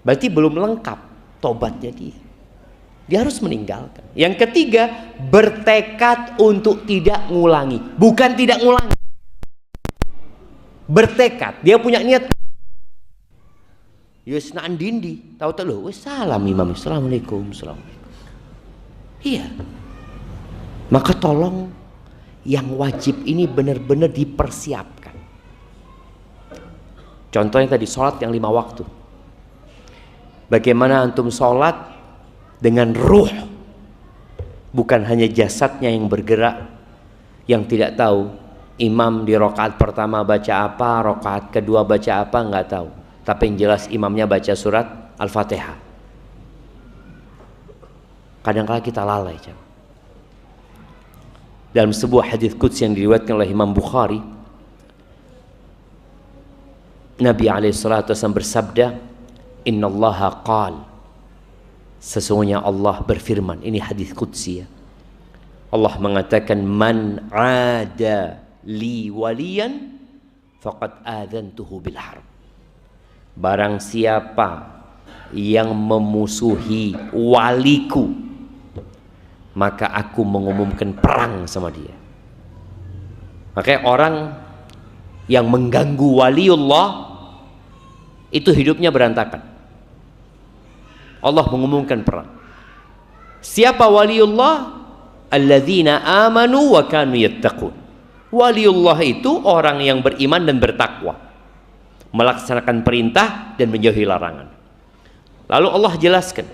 Berarti belum lengkap tobatnya dia. Dia harus meninggalkan. Yang ketiga, bertekad untuk tidak ngulangi. Bukan tidak ngulangi. Bertekad, dia punya niat. Yus naan dindi, tahu lo, salam imam, assalamualaikum, assalamualaikum. Iya. Maka tolong yang wajib ini benar-benar dipersiapkan. Contohnya tadi sholat yang 5 waktu. Bagaimana antum sholat dengan ruh, bukan hanya jasadnya yang bergerak, yang tidak tahu imam di rakaat pertama baca apa, rakaat kedua baca apa, nggak tahu. Tapi yang jelas imamnya baca surat Al-Fatihah. Kadang-kadang kita lalai. Dalam sebuah hadis qudsi yang diriwayatkan oleh Imam Bukhari, Nabi SAW bersabda, Innallaha qal, sesungguhnya Allah berfirman. Ini hadis qudsi ya. Allah mengatakan, Man ada li waliyan faqad adzantuhu bil harb. Barang siapa yang memusuhi waliku, maka aku mengumumkan perang sama dia. Makanya orang yang mengganggu waliullah itu hidupnya berantakan. Allah mengumumkan perang. Siapa waliullah? Alladzina amanu wa kanu yattaqun. Waliullah itu orang yang beriman dan bertakwa, melaksanakan perintah dan menjauhi larangan. Lalu Allah jelaskan,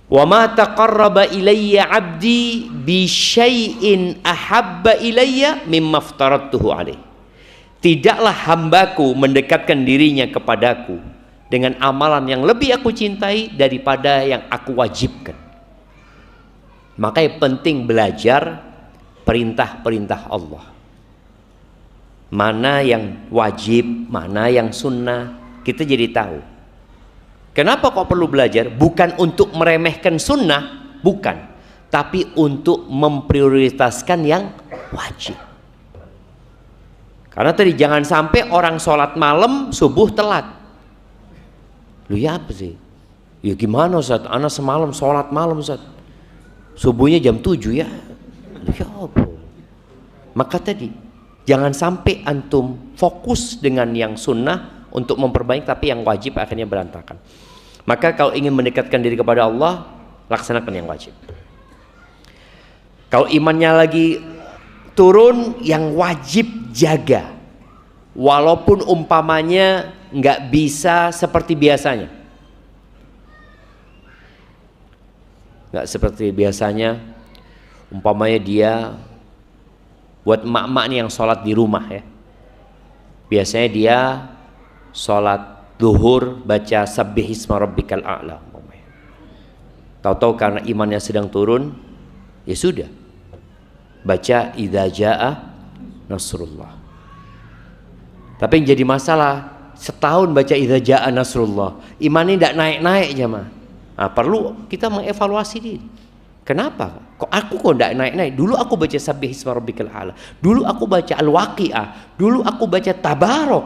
wa ma taqarraba ilayya 'abdi bi syai'in ahabba ilayya mimma aftaradtuhu alaih. Tidaklah hambaku mendekatkan dirinya kepadaku dengan amalan yang lebih aku cintai daripada yang aku wajibkan. Makanya penting belajar perintah-perintah Allah. Mana yang wajib, mana yang sunnah, kita jadi tahu. Kenapa kok perlu belajar? Bukan untuk meremehkan sunnah, bukan, tapi untuk memprioritaskan yang wajib. Karena tadi jangan sampai orang sholat malam subuh telat. Lu ya apa sih? Ya gimana Ustaz? Anak semalam sholat malam Ustaz, subuhnya jam 7 ya. Lu ya apa? Maka tadi Jangan sampai antum fokus dengan yang sunnah untuk memperbaiki, tapi yang wajib akhirnya berantakan. Maka kalau ingin mendekatkan diri kepada Allah, laksanakan yang wajib. Kalau imannya lagi turun, yang wajib jaga. Walaupun umpamanya nggak bisa seperti biasanya. Nggak seperti biasanya, umpamanya dia, buat emak-emak nih yang sholat di rumah ya, biasanya dia sholat zuhur baca sabbihisma rabbikal a'la, tahu-tahu karena imannya sedang turun, ya sudah baca idza jaa nasrullah. Tapi yang jadi masalah, setahun baca idza jaa nasrullah, imannya tidak naik-naik jemaah. Nah, perlu kita mengevaluasi diri. Kenapa? Kok aku tidak naik-naik? Dulu aku baca sabbihisma rabbikal a'la, dulu aku baca al-waqi'ah, dulu aku baca tabarok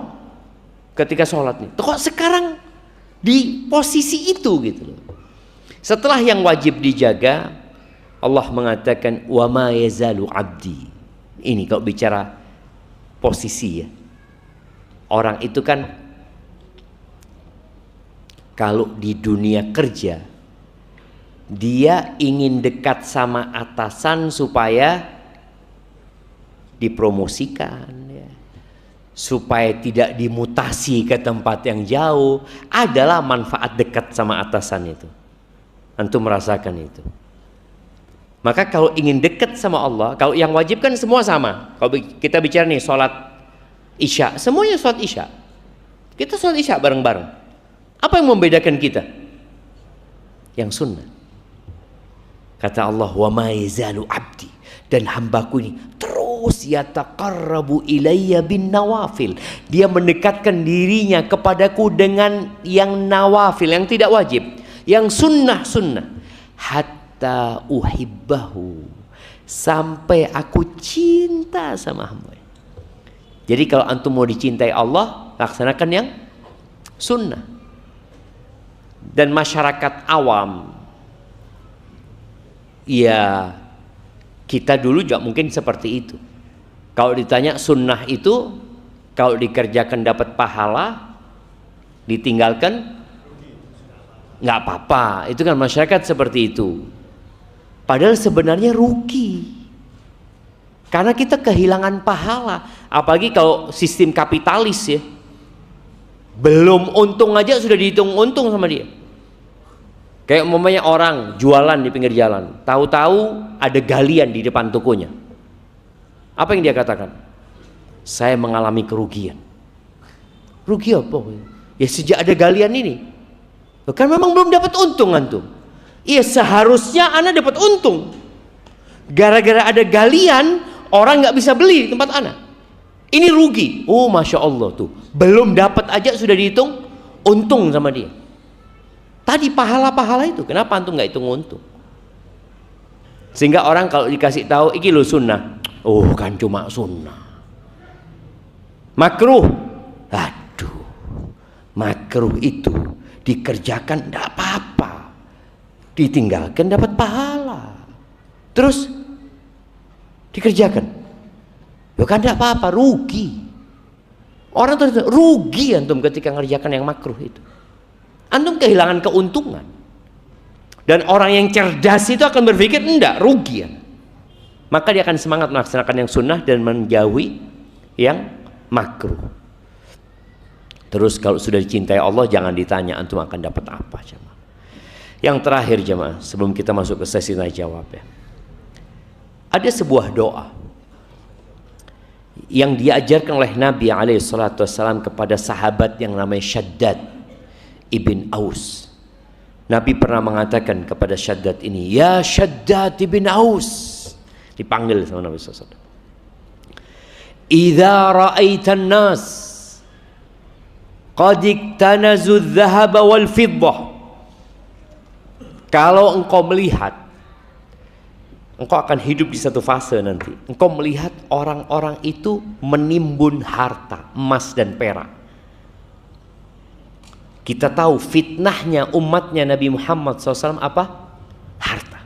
ketika sholat nih. Kok sekarang di posisi itu gitu loh. Setelah yang wajib dijaga, Allah mengatakan wa ma yazalu abdi. Ini kalau bicara posisi ya. Orang itu kan kalau di dunia kerja dia ingin dekat sama atasan supaya dipromosikan ya, supaya tidak dimutasi ke tempat yang jauh, adalah manfaat dekat sama atasan itu. Antum merasakan itu. Maka kalau ingin dekat sama Allah, kalau yang wajib kan semua sama. Kalau kita bicara nih sholat Isya, semuanya sholat Isya. Kita sholat Isya bareng-bareng. Apa yang membedakan kita? Yang sunnah. Kata Allah, wa ma yazalu abdi, dan hambaku ini terus yataqarrabu ilayya bin nawafil. Dia mendekatkan dirinya kepadaku dengan yang nawafil, yang tidak wajib, yang sunnah-sunnah. Hatta uhibbahu, sampai aku cinta sama hamba. Jadi kalau antum mau dicintai Allah, laksanakan yang sunnah. Dan masyarakat awam, ya kita dulu juga mungkin seperti itu. Kalau ditanya sunnah itu, kalau dikerjakan dapat pahala, ditinggalkan nggak apa-apa. Itu kan masyarakat seperti itu. Padahal sebenarnya rugi, karena kita kehilangan pahala. Apalagi kalau sistem kapitalis ya, belum untung aja sudah dihitung untung sama dia. Kayak umpamanya orang jualan di pinggir jalan, tahu-tahu ada galian di depan tokonya. Apa yang dia katakan? Saya mengalami kerugian. Rugi apa? Ya sejak ada galian ini. Kan memang belum dapat untung antum. Iya, seharusnya Anda dapat untung. Gara-gara ada galian, orang nggak bisa beli di tempat Anda. Ini rugi. Oh, masya Allah tuh. Belum dapat aja sudah dihitung untung sama dia. Tadi pahala-pahala itu, kenapa antum nggak hitung untung? Sehingga orang kalau dikasih tahu, iki lo sunnah, oh kan cuma sunnah. Makruh, aduh, makruh itu dikerjakan tidak apa-apa, ditinggalkan dapat pahala. Terus dikerjakan, ya kan tidak apa-apa, rugi. Orang tuh rugi antum ketika mengerjakan yang makruh itu. Antum kehilangan keuntungan. Dan orang yang cerdas itu akan berpikir enggak, rugi ya. Maka dia akan semangat melaksanakan yang sunnah dan menjauhi yang makruh. Terus kalau sudah dicintai Allah, jangan ditanya antum akan dapat apa, jemaah. Yang terakhir jemaah, sebelum kita masuk ke sesi tanya jawab ya, ada sebuah doa yang diajarkan oleh Nabi SAW kepada sahabat yang namanya Shaddad ibn Aus. Nabi pernah mengatakan kepada Shaddad ini, ya Shaddad ibn Aus, dipanggil sama Nabi SAW, idza ra'aitan nas qad iktanazu adh-dhahaba wal fiddah, kalau engkau melihat, engkau akan hidup di satu fase nanti, engkau melihat orang-orang itu menimbun harta emas dan perak. Kita tahu fitnahnya umatnya Nabi Muhammad SAW apa? Harta.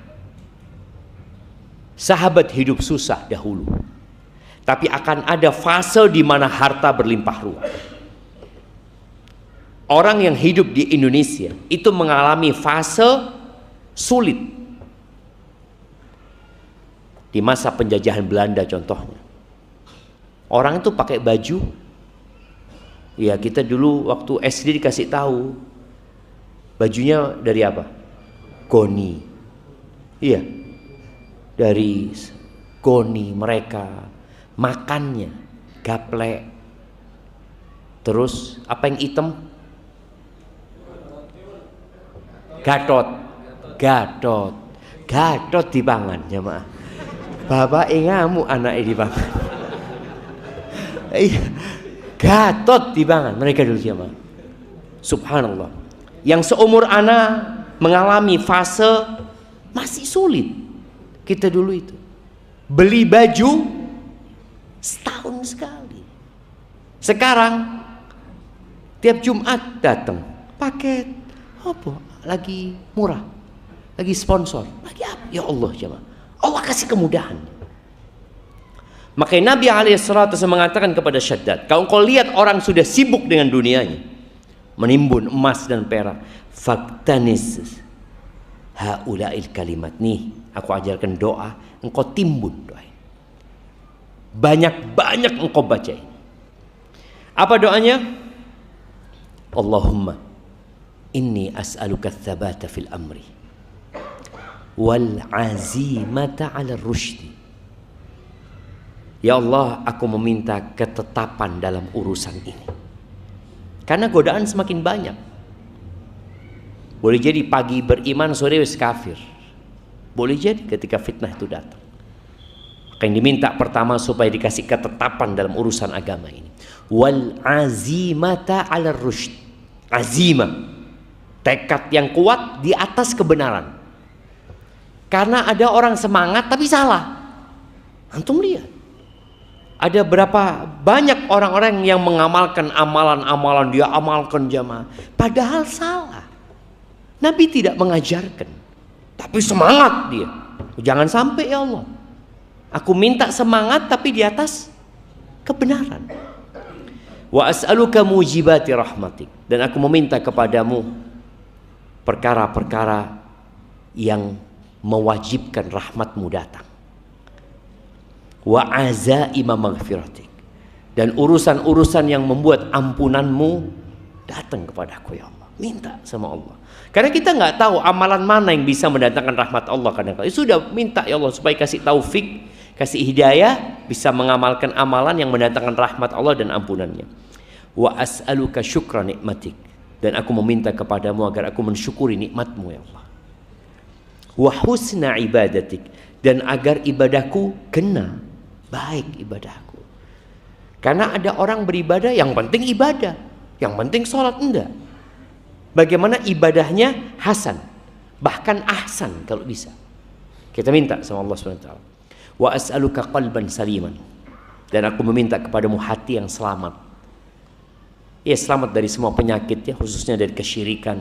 Sahabat hidup susah dahulu, Tapi akan ada fase di mana harta berlimpah ruah. Orang yang hidup di Indonesia itu mengalami fase sulit. Di masa penjajahan Belanda contohnya. Orang itu pakai baju. Ya kita dulu waktu SD dikasih tahu. Bajunya dari apa? Goni. Iya. Dari goni mereka. Makannya gaplek. Terus apa yang hitam? Gatot dipangan jemaah. Bapak ngamuk anak dipangan. Iya. Gatot dipangan mereka dulu jemaah. Subhanallah. Yang seumur anak mengalami fase masih sulit. Kita dulu itu beli baju setahun sekali. Sekarang tiap Jumat datang paket apa? Lagi murah, lagi sponsor, lagi apa? Ya Allah jemaah, Allah kasih kemudahan. Makanya Nabi alaihissalatu mengatakan kepada Syaddad, kalau kau lihat orang sudah sibuk dengan dunianya, menimbun emas dan perak, faktanis haulail kalimat. Nih aku ajarkan doa, engkau timbun doa. Banyak-banyak engkau baca. Apa doanya? Allahumma inni as'aluka tsabata fil amri wal azimata 'ala rusydi. Ya Allah, aku meminta ketetapan dalam urusan ini. Karena godaan semakin banyak. Boleh jadi pagi beriman, sore wis kafir. Boleh jadi ketika fitnah itu datang. Yang diminta pertama supaya dikasih ketetapan dalam urusan agama ini. Wal azimata 'ala rusyd. Azimah, tekad yang kuat di atas kebenaran. Karena ada orang semangat tapi salah. Antum lihat. Ada berapa banyak orang-orang yang mengamalkan amalan-amalan, dia amalkan jamaah, padahal salah. Nabi tidak mengajarkan, tapi semangat dia. Jangan sampai ya Allah. Aku minta semangat tapi di atas kebenaran. Wa as'aluka mujibati rahmatik, dan aku meminta kepadamu perkara-perkara yang mewajibkan rahmatmu datang. Wa azaima maghfiratik, dan urusan-urusan yang membuat ampunanmu datang kepadaku ya Allah. Minta sama Allah. Karena kita nggak tahu amalan mana yang bisa mendatangkan rahmat Allah kadang-kadang. Sudah minta ya Allah supaya kasih taufik, kasih hidayah, bisa mengamalkan amalan yang mendatangkan rahmat Allah dan ampunannya. Wa as'aluka syukra nikmatik, dan aku meminta kepadamu agar aku mensyukuri nikmatmu ya Allah. Wa husna ibadatik, dan agar ibadahku kena baik ibadahku. Karena ada orang beribadah yang penting ibadah, yang penting sholat enggak. Bagaimana ibadahnya hasan, bahkan ahsan kalau bisa. Kita minta sama Allah SWT. Wa as'aluka qalban saliman, dan aku meminta kepadamu hati yang selamat. Ya, selamat dari semua penyakit ya, khususnya dari kesyirikan.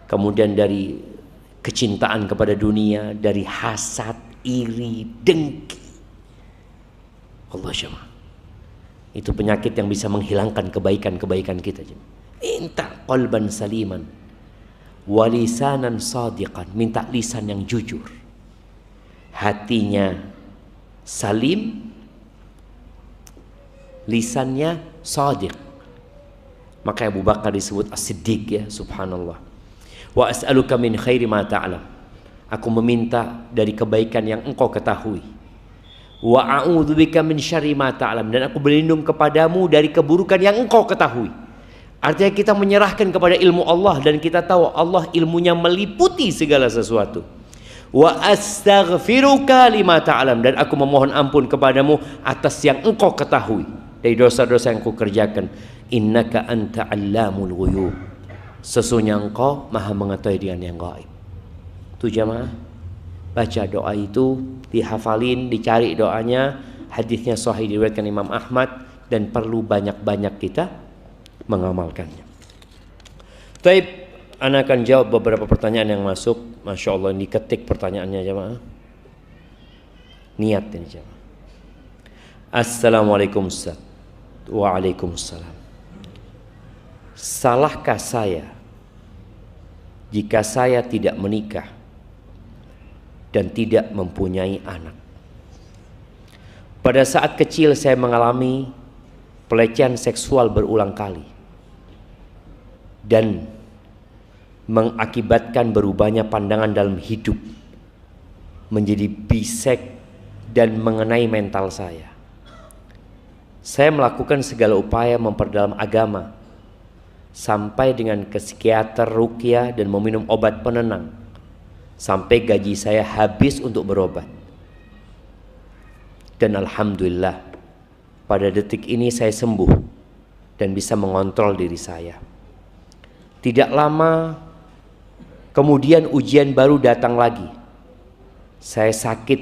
Kemudian dari kecintaan kepada dunia, dari hasad, iri, dengki. Allah jemaah. Itu penyakit yang bisa menghilangkan kebaikan-kebaikan kita jemaah. Minta qalban saliman, walisanan sadiqan, minta lisan yang jujur, hatinya salim, lisannya sadiq. Maka Abu Bakar disebut as-siddiq ya, subhanallah. Wa as'aluka min khairi ma ta'lam, aku meminta dari kebaikan yang engkau ketahui. Wa a'udzubika min syarri ma ta'lam, dan aku berlindung kepadamu dari keburukan yang engkau ketahui. Artinya kita menyerahkan kepada ilmu Allah, dan kita tahu Allah ilmunya meliputi segala sesuatu. Wa astaghfiruka lima ta'lam, dan aku memohon ampun kepadamu atas yang engkau ketahui dari dosa-dosa yang aku kerjakan. Innaka anta allamul ghuyub, sesungguhnya engkau maha mengetahui dengan yang gaib. Tuh jamaah, baca doa itu, dihafalin, dicari doanya. Hadisnya sahih diriwayatkan Imam Ahmad, dan perlu banyak-banyak kita mengamalkannya. Taib, ana akan jawab beberapa pertanyaan yang masuk. Masya Allah, diketik pertanyaannya jemaah. Niat ini jemaah. Assalamualaikum Ustaz. Waalaikumsalam. Salahkah saya jika saya tidak menikah dan tidak mempunyai anak? Pada saat kecil saya mengalami pelecehan seksual berulang kali dan mengakibatkan berubahnya pandangan dalam hidup menjadi bisek dan mengenai mental saya. Saya melakukan segala upaya memperdalam agama sampai dengan ke psikiater, ruqyah dan meminum obat penenang sampai gaji saya habis untuk berobat. Dan alhamdulillah pada detik ini saya sembuh dan bisa mengontrol diri saya. Tidak lama kemudian ujian baru datang lagi. Saya sakit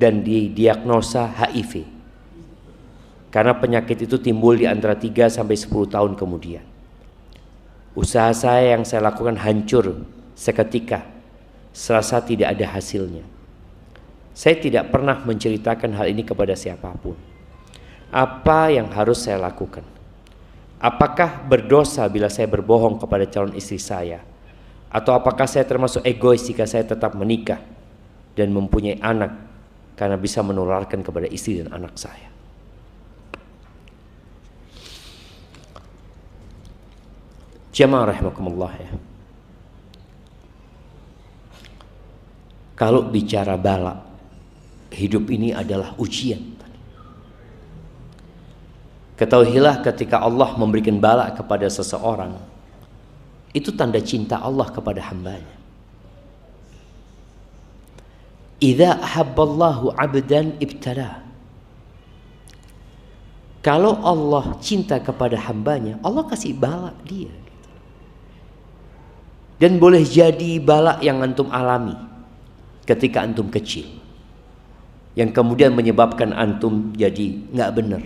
dan didiagnosa HIV. Karena penyakit itu timbul di antara 3 sampai 10 tahun kemudian. Usaha saya yang saya lakukan hancur seketika, serasa tidak ada hasilnya. Saya tidak pernah menceritakan hal ini kepada siapapun. Apa yang harus saya lakukan? Apakah berdosa bila saya berbohong kepada calon istri saya? Atau apakah saya termasuk egois jika saya tetap menikah dan mempunyai anak karena bisa menularkan kepada istri dan anak saya? Jamaah rahimakumullah ya. Kalau bicara bala, hidup ini adalah ujian. Ketahuilah ketika Allah memberikan bala kepada seseorang, itu tanda cinta Allah kepada hambanya. Idza ahabballahu 'abdan ibtala. Kalau Allah cinta kepada hambanya, Allah kasih bala dia. Dan boleh jadi bala yang antum alami ketika antum kecil, yang kemudian menyebabkan antum jadi nggak benar.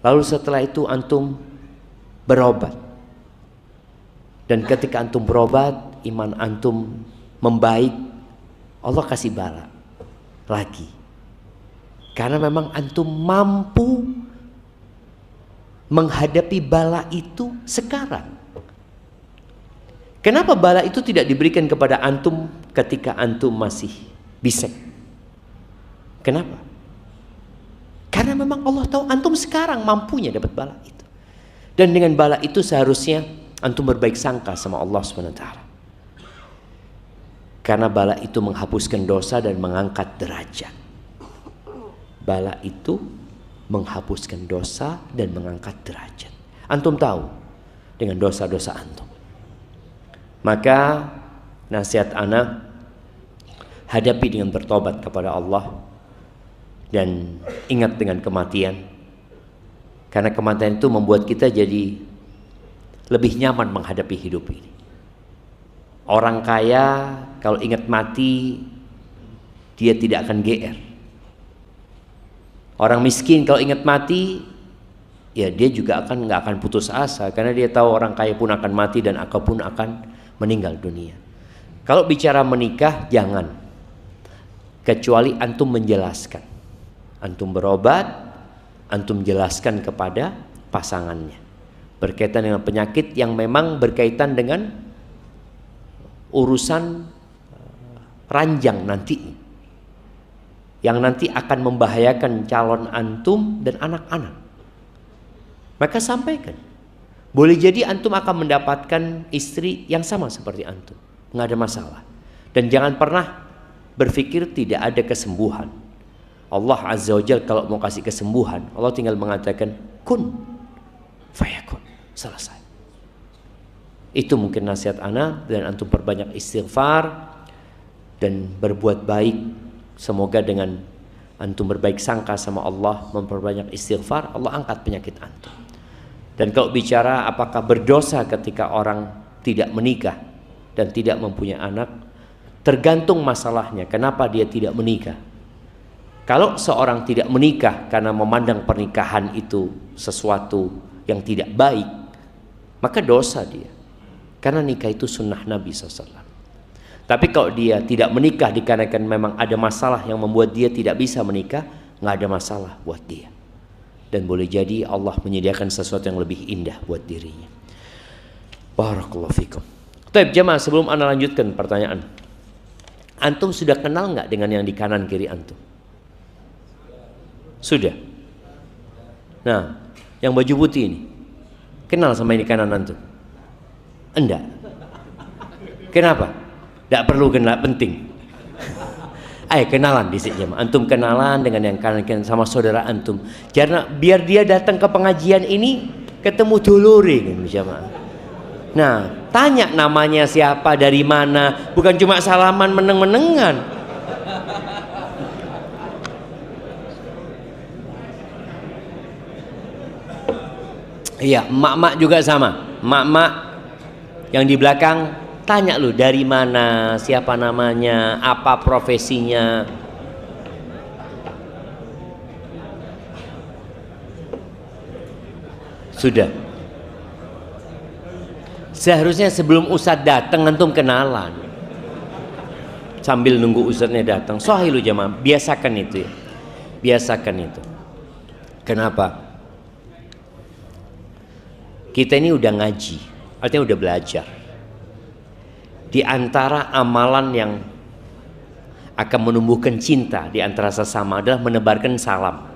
Lalu setelah itu antum berobat, dan ketika antum berobat iman antum membaik, Allah kasih bala lagi, karena memang antum mampu menghadapi bala itu sekarang. Kenapa bala itu tidak diberikan kepada antum ketika antum masih bisek? Kenapa? Karena memang Allah tahu antum sekarang mampunya dapat bala itu. Dan dengan bala itu seharusnya antum berbaik sangka sama Allah SWT. Karena bala itu menghapuskan dosa dan mengangkat derajat. Bala itu menghapuskan dosa dan mengangkat derajat. Antum tahu dengan dosa-dosa antum. Maka nasihat ana, hadapi dengan bertobat kepada Allah dan ingat dengan kematian. Karena kematian itu membuat kita jadi lebih nyaman menghadapi hidup ini. Orang kaya kalau ingat mati dia tidak akan GR. Orang miskin kalau ingat mati ya dia juga nggak akan putus asa, karena dia tahu orang kaya pun akan mati dan aku pun akan meninggal dunia. Kalau bicara menikah jangan, kecuali antum menjelaskan, antum berobat, antum jelaskan kepada pasangannya berkaitan dengan penyakit yang memang berkaitan dengan urusan ranjang nanti, yang nanti akan membahayakan calon antum dan anak-anak. Maka sampaikan. Boleh jadi antum akan mendapatkan istri yang sama seperti antum, nggak ada masalah. Dan jangan pernah berpikir tidak ada kesembuhan. Allah Azza wa Jalla kalau mau kasih kesembuhan, Allah tinggal mengatakan kun fayakun, selesai. Itu mungkin nasihat ana, dan antum perbanyak istighfar dan berbuat baik. Semoga dengan antum berbaik sangka sama Allah, memperbanyak istighfar, Allah angkat penyakit antum. Dan kalau bicara apakah berdosa ketika orang tidak menikah dan tidak mempunyai anak, tergantung masalahnya. Kenapa dia tidak menikah? Kalau seorang tidak menikah karena memandang pernikahan itu sesuatu yang tidak baik, maka dosa dia. Karena nikah itu sunnah Nabi SAW. Tapi kalau dia tidak menikah dikarenakan memang ada masalah yang membuat dia tidak bisa menikah, nggak ada masalah buat dia. Dan boleh jadi Allah menyediakan sesuatu yang lebih indah buat dirinya. Barakallahu fikum. Baik jemaah, sebelum Anda lanjutkan pertanyaan, antum sudah kenal nggak dengan yang di kanan kiri antum? Sudah. Nah, yang baju putih ini kenal sama yang di kanan antum? Enggak. Kenapa? Tidak perlu kenal, penting. Ayo kenalan di sini jemaah. Antum kenalan dengan yang kanan sama saudara antum. Karena biar dia datang ke pengajian ini ketemu dulure kan jemaah. Nah, tanya namanya siapa, dari mana, bukan cuma salaman meneng-menengan. Iya, emak-emak juga sama. Emak-emak yang di belakang tanya lu dari mana, siapa namanya, apa profesinya. Sudah. Seharusnya sebelum ustadz datang antum kenalan. Sambil nunggu ustadznya datang. Sahih lu jamaah, biasakan itu ya. Biasakan itu. Kenapa? Kita ini udah ngaji, artinya udah belajar. Di antara amalan yang akan menumbuhkan cinta di antara sesama adalah menebarkan salam.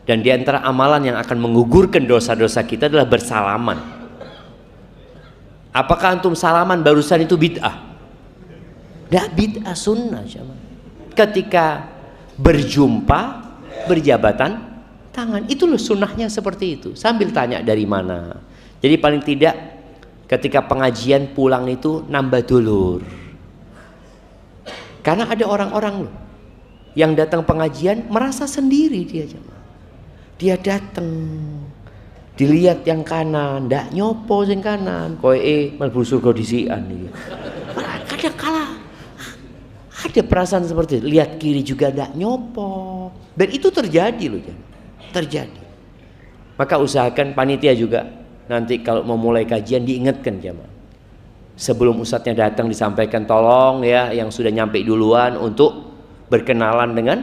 Dan di antara amalan yang akan menggugurkan dosa-dosa kita adalah bersalaman. Apakah antum salaman barusan itu bid'ah? Tidak, bid'ah, sunnah. Ketika berjumpa, berjabatan tangan, itu loh sunnahnya seperti itu. Sambil tanya dari mana. Jadi paling tidak ketika pengajian pulang itu nambah dulur. Karena ada orang-orang loh yang datang pengajian merasa sendiri dia jemaah. Dia datang, dilihat yang kanan, ndak nyopo sing kanan, koe mlebu surga disian iki. Kadang kala ada perasaan seperti itu. Lihat kiri juga ndak nyopo. Dan itu terjadi loh, terjadi. Maka usahakan panitia juga nanti kalau mau mulai kajian diingatkan jemaah. Sebelum ustadznya datang disampaikan tolong ya yang sudah nyampe duluan untuk berkenalan dengan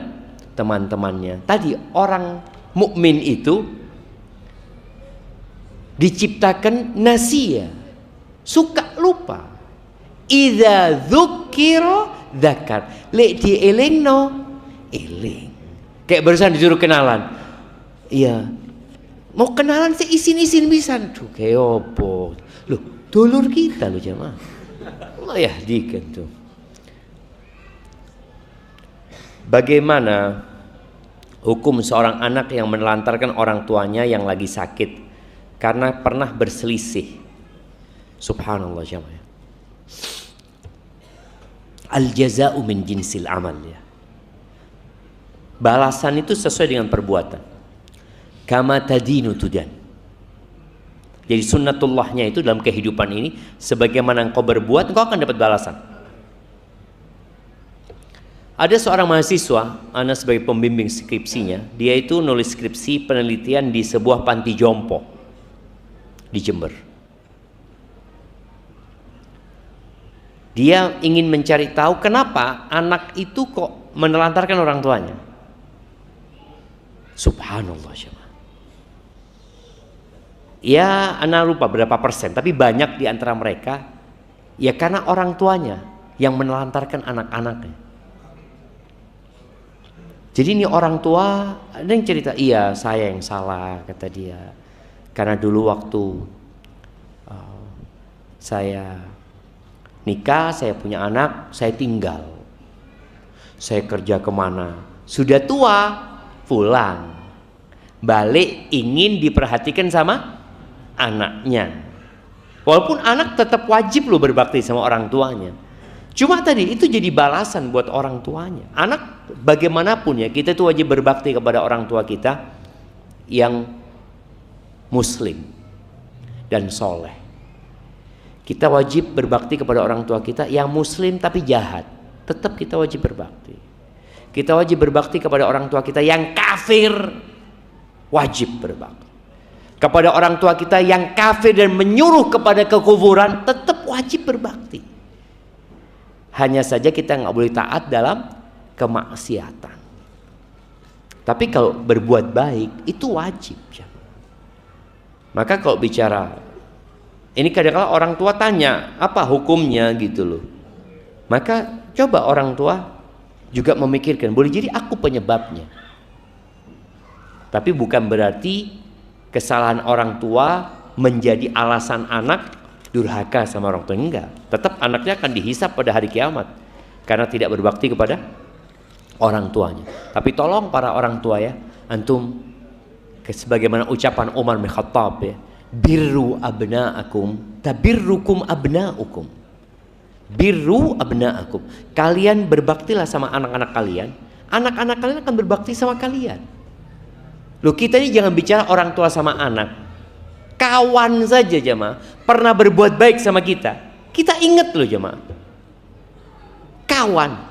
teman-temannya. Tadi orang mukmin itu diciptakan nasia, suka lupa. Idza dzukira dzakar, lek dielingno eling. Kayak barusan disuruh kenalan. Iya. Mau kenalan sih isin-isin pisan. Duh, kayak opo? Loh, dulur kita loh jemaah. Allah yahdikan tuh. Bagaimana hukum seorang anak yang menelantarkan orang tuanya yang lagi sakit karena pernah berselisih? Subhanallah jemaah. Al-jaza'u min jinsil amal ya. Balasan itu sesuai dengan perbuatan. Kama tadinu tudan. Jadi sunnatullahnya itu dalam kehidupan ini, sebagaimana engkau berbuat, engkau akan dapat balasan. Ada seorang mahasiswa, ana sebagai pembimbing skripsinya, dia itu nulis skripsi penelitian di sebuah panti jompo di Jember. Dia ingin mencari tahu kenapa anak itu kok menelantarkan orang tuanya. Subhanallah jemaah. Ya, ana lupa berapa persen, tapi banyak di antara mereka ya karena orang tuanya yang menelantarkan anak-anaknya. Jadi ini orang tua ada yang cerita, iya saya yang salah kata dia. Karena dulu waktu saya nikah, saya punya anak, saya tinggal. Saya kerja kemana, sudah tua, pulang. Balik ingin diperhatikan sama anaknya. Walaupun anak tetap wajib loh berbakti sama orang tuanya. Cuma tadi itu jadi balasan buat orang tuanya. Anak bagaimanapun ya, kita itu wajib berbakti kepada orang tua kita yang muslim dan soleh. Kita wajib berbakti kepada orang tua kita yang muslim tapi jahat. Tetap kita wajib berbakti. Kita wajib berbakti kepada orang tua kita yang kafir. Wajib berbakti. Kepada orang tua kita yang kafir dan menyuruh kepada kekufuran, tetap wajib berbakti. Hanya saja kita nggak boleh taat dalam kemaksiatan. Tapi kalau berbuat baik itu wajib. Maka kalau bicara ini kadang-kadang orang tua tanya apa hukumnya gitu loh. Maka coba orang tua juga memikirkan, boleh jadi aku penyebabnya. Tapi bukan berarti kesalahan orang tua menjadi alasan anak durhaka sama orang tua. Enggak, tetap anaknya akan dihisap pada hari kiamat karena tidak berbakti kepada orang tuanya. Tapi tolong para orang tua ya, antum sebagaimana ucapan Umar bin Khattab ya, birru abna'akum tabirrukum abna'ukum. Birru abna'akum, kalian berbaktilah sama anak-anak kalian, anak-anak kalian akan berbakti sama kalian. Loh, kita ini jangan bicara orang tua sama anak, kawan saja jemaah pernah berbuat baik sama kita, kita ingat loh jemaah, kawan.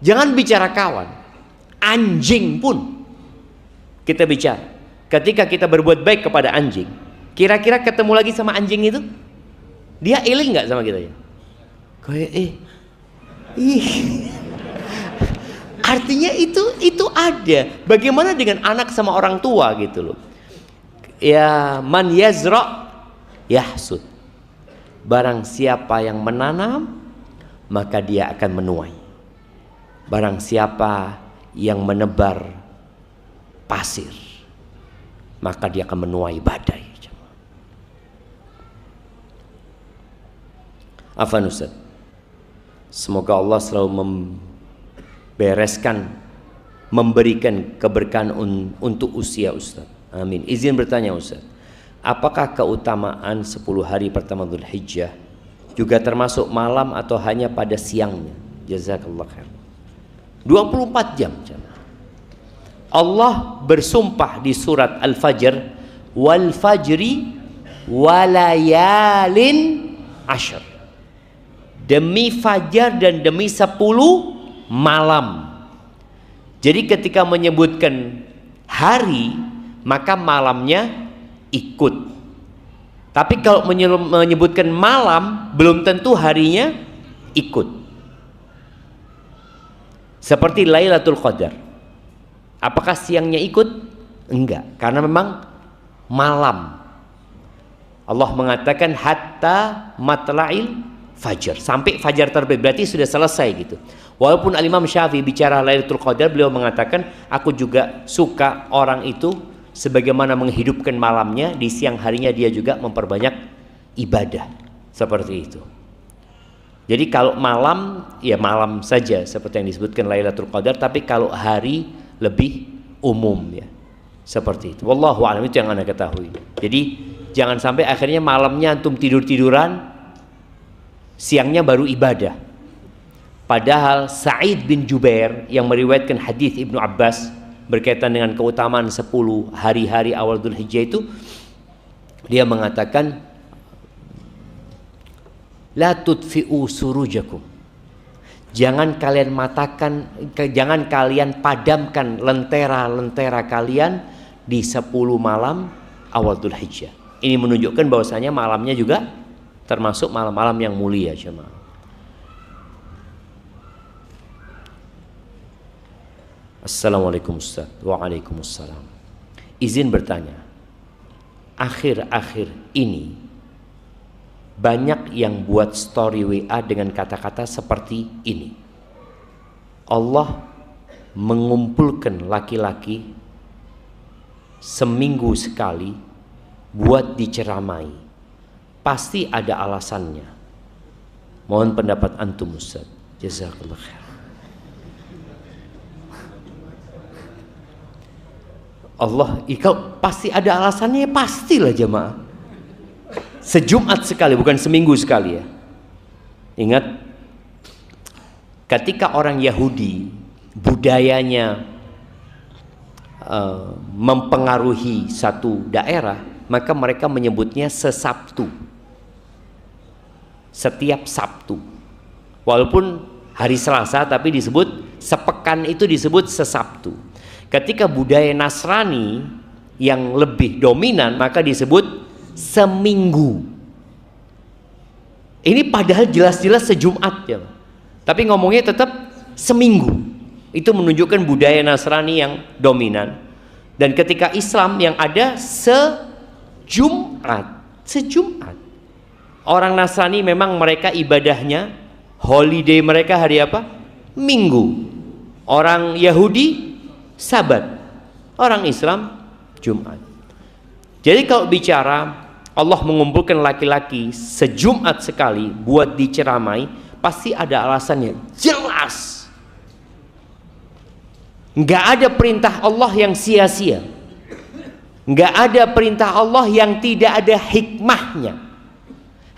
Jangan bicara kawan, anjing pun kita bicara. Ketika kita berbuat baik kepada anjing, kira-kira ketemu lagi sama anjing itu, dia iling nggak sama kita ya? Kayak artinya itu ada. Bagaimana dengan anak sama orang tua gitu loh? Ya man yazra yahsud. Barang siapa yang menanam, maka dia akan menuai. Barang siapa yang menebar pasir, maka dia akan menuai badai. Afan Ustaz, semoga Allah selalu membereskan, memberikan keberkahan untuk usia Ustaz. Amin. Izin bertanya Ustaz, apakah keutamaan 10 hari pertama Dzulhijjah juga termasuk malam atau hanya pada siangnya? Jazakallah khair. 24 jam. Allah bersumpah di surat Al-Fajr, wal fajri walayalin ashr, demi fajar dan demi 10 malam. Jadi ketika menyebutkan hari, maka malamnya ikut. Tapi kalau menyebutkan malam, belum tentu harinya ikut. Seperti Lailatul Qadar, apakah siangnya ikut? Enggak, karena memang malam. Allah mengatakan hatta matla'il fajar, sampai fajar terbit, berarti sudah selesai gitu. Walaupun Al-Imam Syafi'i bicara Lailatul Qadar, beliau mengatakan aku juga suka orang itu sebagaimana menghidupkan malamnya, di siang harinya dia juga memperbanyak ibadah, seperti itu. Jadi kalau malam, ya malam saja seperti yang disebutkan Lailatul Qadar, tapi kalau hari lebih umum ya, seperti itu. Wallahu a'lam, itu yang Anda ketahui. Jadi jangan sampai akhirnya malamnya antum tidur-tiduran, siangnya baru ibadah. Padahal Sa'id bin Jubair yang meriwayatkan hadis Ibnu Abbas berkaitan dengan keutamaan 10 hari-hari awal Dzulhijjah itu, dia mengatakan la tudfi'u surujakum, jangan kalian jangan kalian padamkan lentera-lentera kalian di 10 malam awal Dzulhijjah. Ini menunjukkan bahwasanya malamnya juga termasuk malam-malam yang mulia jemaah. Assalamualaikum Ustaz. Waalaikumsalam. Izin bertanya, akhir-akhir ini banyak yang buat story WA dengan kata-kata seperti ini: Allah mengumpulkan laki-laki seminggu sekali buat diceramai, pasti ada alasannya. Mohon pendapat antum Ustaz. Jazakallah khair. Allah, pasti ada alasannya, pastilah jemaah. Sejumat sekali, bukan seminggu sekali ya. Ingat, ketika orang Yahudi budayanya mempengaruhi satu daerah, maka mereka menyebutnya sesabtu, setiap Sabtu. Walaupun hari Selasa, tapi disebut sepekan, itu disebut sesabtu. Ketika budaya Nasrani yang lebih dominan, maka disebut seminggu. Ini padahal jelas-jelas sejumat ya, tapi ngomongnya tetap seminggu. Itu menunjukkan budaya Nasrani yang dominan. Dan ketika Islam yang ada sejumat. Orang Nasrani memang mereka ibadahnya, holiday mereka hari apa? Minggu. Orang Yahudi Sabat. Orang Islam Jumat. Jadi kalau bicara Allah mengumpulkan laki-laki sejumat sekali buat diceramai, pasti ada alasannya. Jelas. Nggak ada perintah Allah yang sia-sia. Nggak ada perintah Allah yang tidak ada hikmahnya.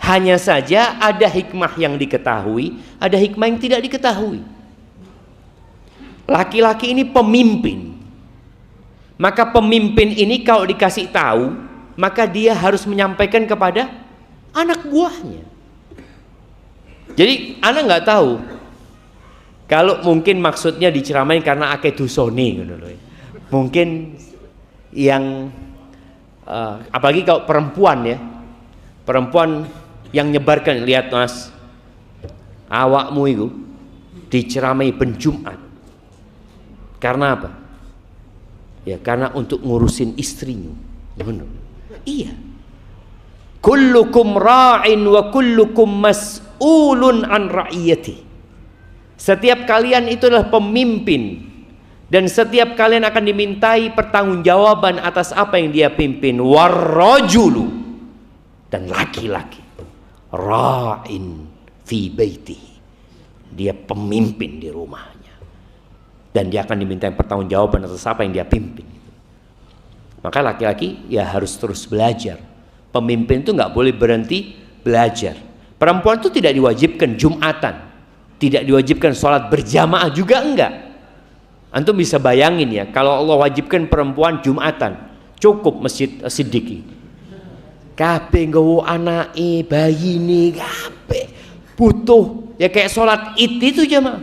Hanya saja ada hikmah yang diketahui, ada hikmah yang tidak diketahui. Laki-laki ini pemimpin. Maka pemimpin ini kalau dikasih tahu, maka dia harus menyampaikan kepada anak buahnya. Jadi anak nggak tahu. Kalau mungkin maksudnya diceramain karena akeh dusoni, mungkin yang apalagi kalau perempuan ya, perempuan yang nyebarkan, lihat mas, awakmu itu diceramai penjumat. Karena apa? Ya karena untuk ngurusin istrinya. Benar. Iya. Kullukum ra'in wa kullukum mas'ulun an ra'iyati. Setiap kalian itu adalah pemimpin, dan setiap kalian akan dimintai pertanggungjawaban atas apa yang dia pimpin. Warrajulu, dan laki-laki ra'in fi baitihi, dia pemimpin di rumahnya, dan dia akan dimintai pertanggungjawaban atas apa yang dia pimpin. Maka laki-laki ya harus terus belajar. Pemimpin itu nggak boleh berhenti belajar. Perempuan itu tidak diwajibkan Jumatan, tidak diwajibkan sholat berjamaah juga enggak. Antum bisa bayangin ya, kalau Allah wajibkan perempuan Jumatan, cukup masjid Siddiqi. Kabeh nggawa anake, bayine, kabeh butuh ya kayak sholat Id itu jamaah.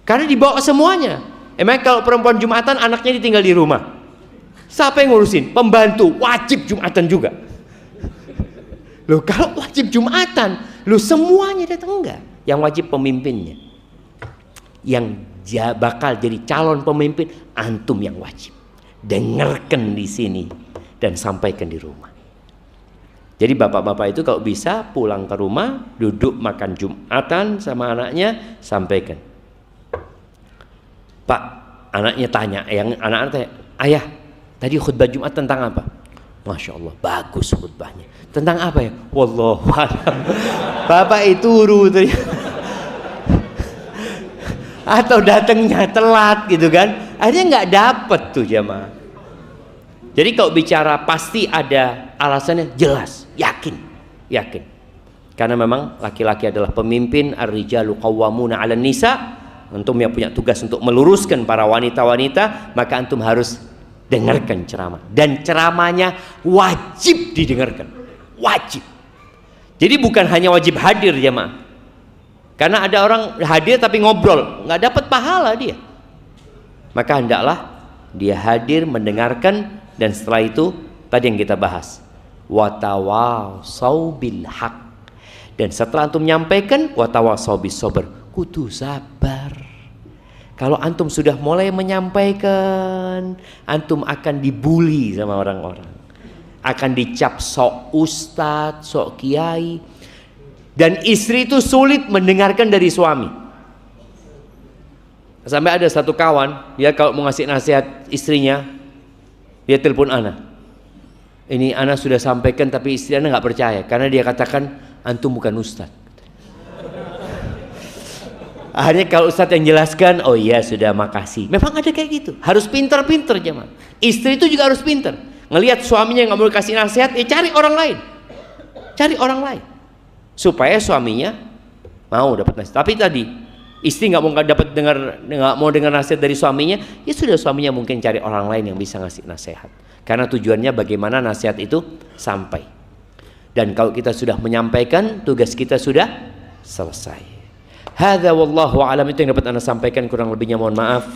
Karena dibawa semuanya. Emang kalau perempuan Jumatan anaknya ditinggal di rumah, siapa yang ngurusin? Pembantu, wajib Jumatan juga. Loh kalau wajib Jumatan, loh semuanya datang enggak? Yang wajib pemimpinnya. Yang bakal jadi calon pemimpin, antum yang wajib. Dengarkan di sini dan sampaikan di rumah. Jadi bapak-bapak itu kalau bisa pulang ke rumah, duduk makan Jumatan sama anaknya, sampaikan. Pak, anaknya tanya, anak-anak tanya, ayah, tadi khutbah Jumat tentang apa? Masya Allah, bagus khutbahnya. Tentang apa ya? Wallahualam. Bapak itu tadi. Atau datangnya telat gitu kan? Akhirnya nggak dapet tuh jamaah. Jadi kalau bicara pasti ada alasannya, jelas, yakin. Karena memang laki-laki adalah pemimpin, ar-rijalu qawwamuna 'alan nisa. Antum yang punya tugas untuk meluruskan para wanita-wanita, maka antum harus dengarkan ceramah, dan ceramahnya wajib didengarkan, wajib. Jadi bukan hanya wajib hadir jemaah, karena ada orang hadir tapi ngobrol, nggak dapat pahala dia. Maka hendaklah dia hadir mendengarkan, dan setelah itu tadi yang kita bahas, watawasau bil haq, dan setelah antum menyampaikan watawasau bis sabr, kudu sabar. Kalau antum sudah mulai menyampaikan, antum akan dibully sama orang-orang, akan dicap sok ustadz, sok kiai. Dan istri itu sulit mendengarkan dari suami. Sampai ada satu kawan, dia kalau mau ngasih nasihat istrinya, dia telepon ana. Ini ana sudah sampaikan tapi istri ana nggak percaya, karena dia katakan antum bukan ustadz. Akhirnya kalau ustadz yang jelaskan, oh iya sudah makasih. Memang ada kayak gitu, harus pinter-pinter jemaah. Istri itu juga harus pinter. Ngelihat suaminya nggak mau kasih nasihat, ya cari orang lain, supaya suaminya mau dapat nasihat. Tapi tadi istri nggak mau dengar nasihat dari suaminya, ya sudah suaminya mungkin cari orang lain yang bisa ngasih nasihat. Karena tujuannya bagaimana nasihat itu sampai. Dan kalau kita sudah menyampaikan, tugas kita sudah selesai. Hadza wallahu a'lam, itu yang dapat Anda sampaikan, kurang lebihnya mohon maaf.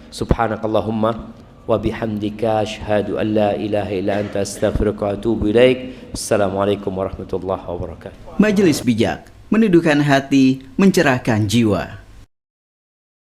Subhanakallahumma wa bihamdika asyhadu an la ilaha illa anta astaghfiruka wa atubu ilaik. Assalamualaikum warahmatullahi wabarakatuh. Majelis Bijak, meneduhkan hati, mencerahkan jiwa.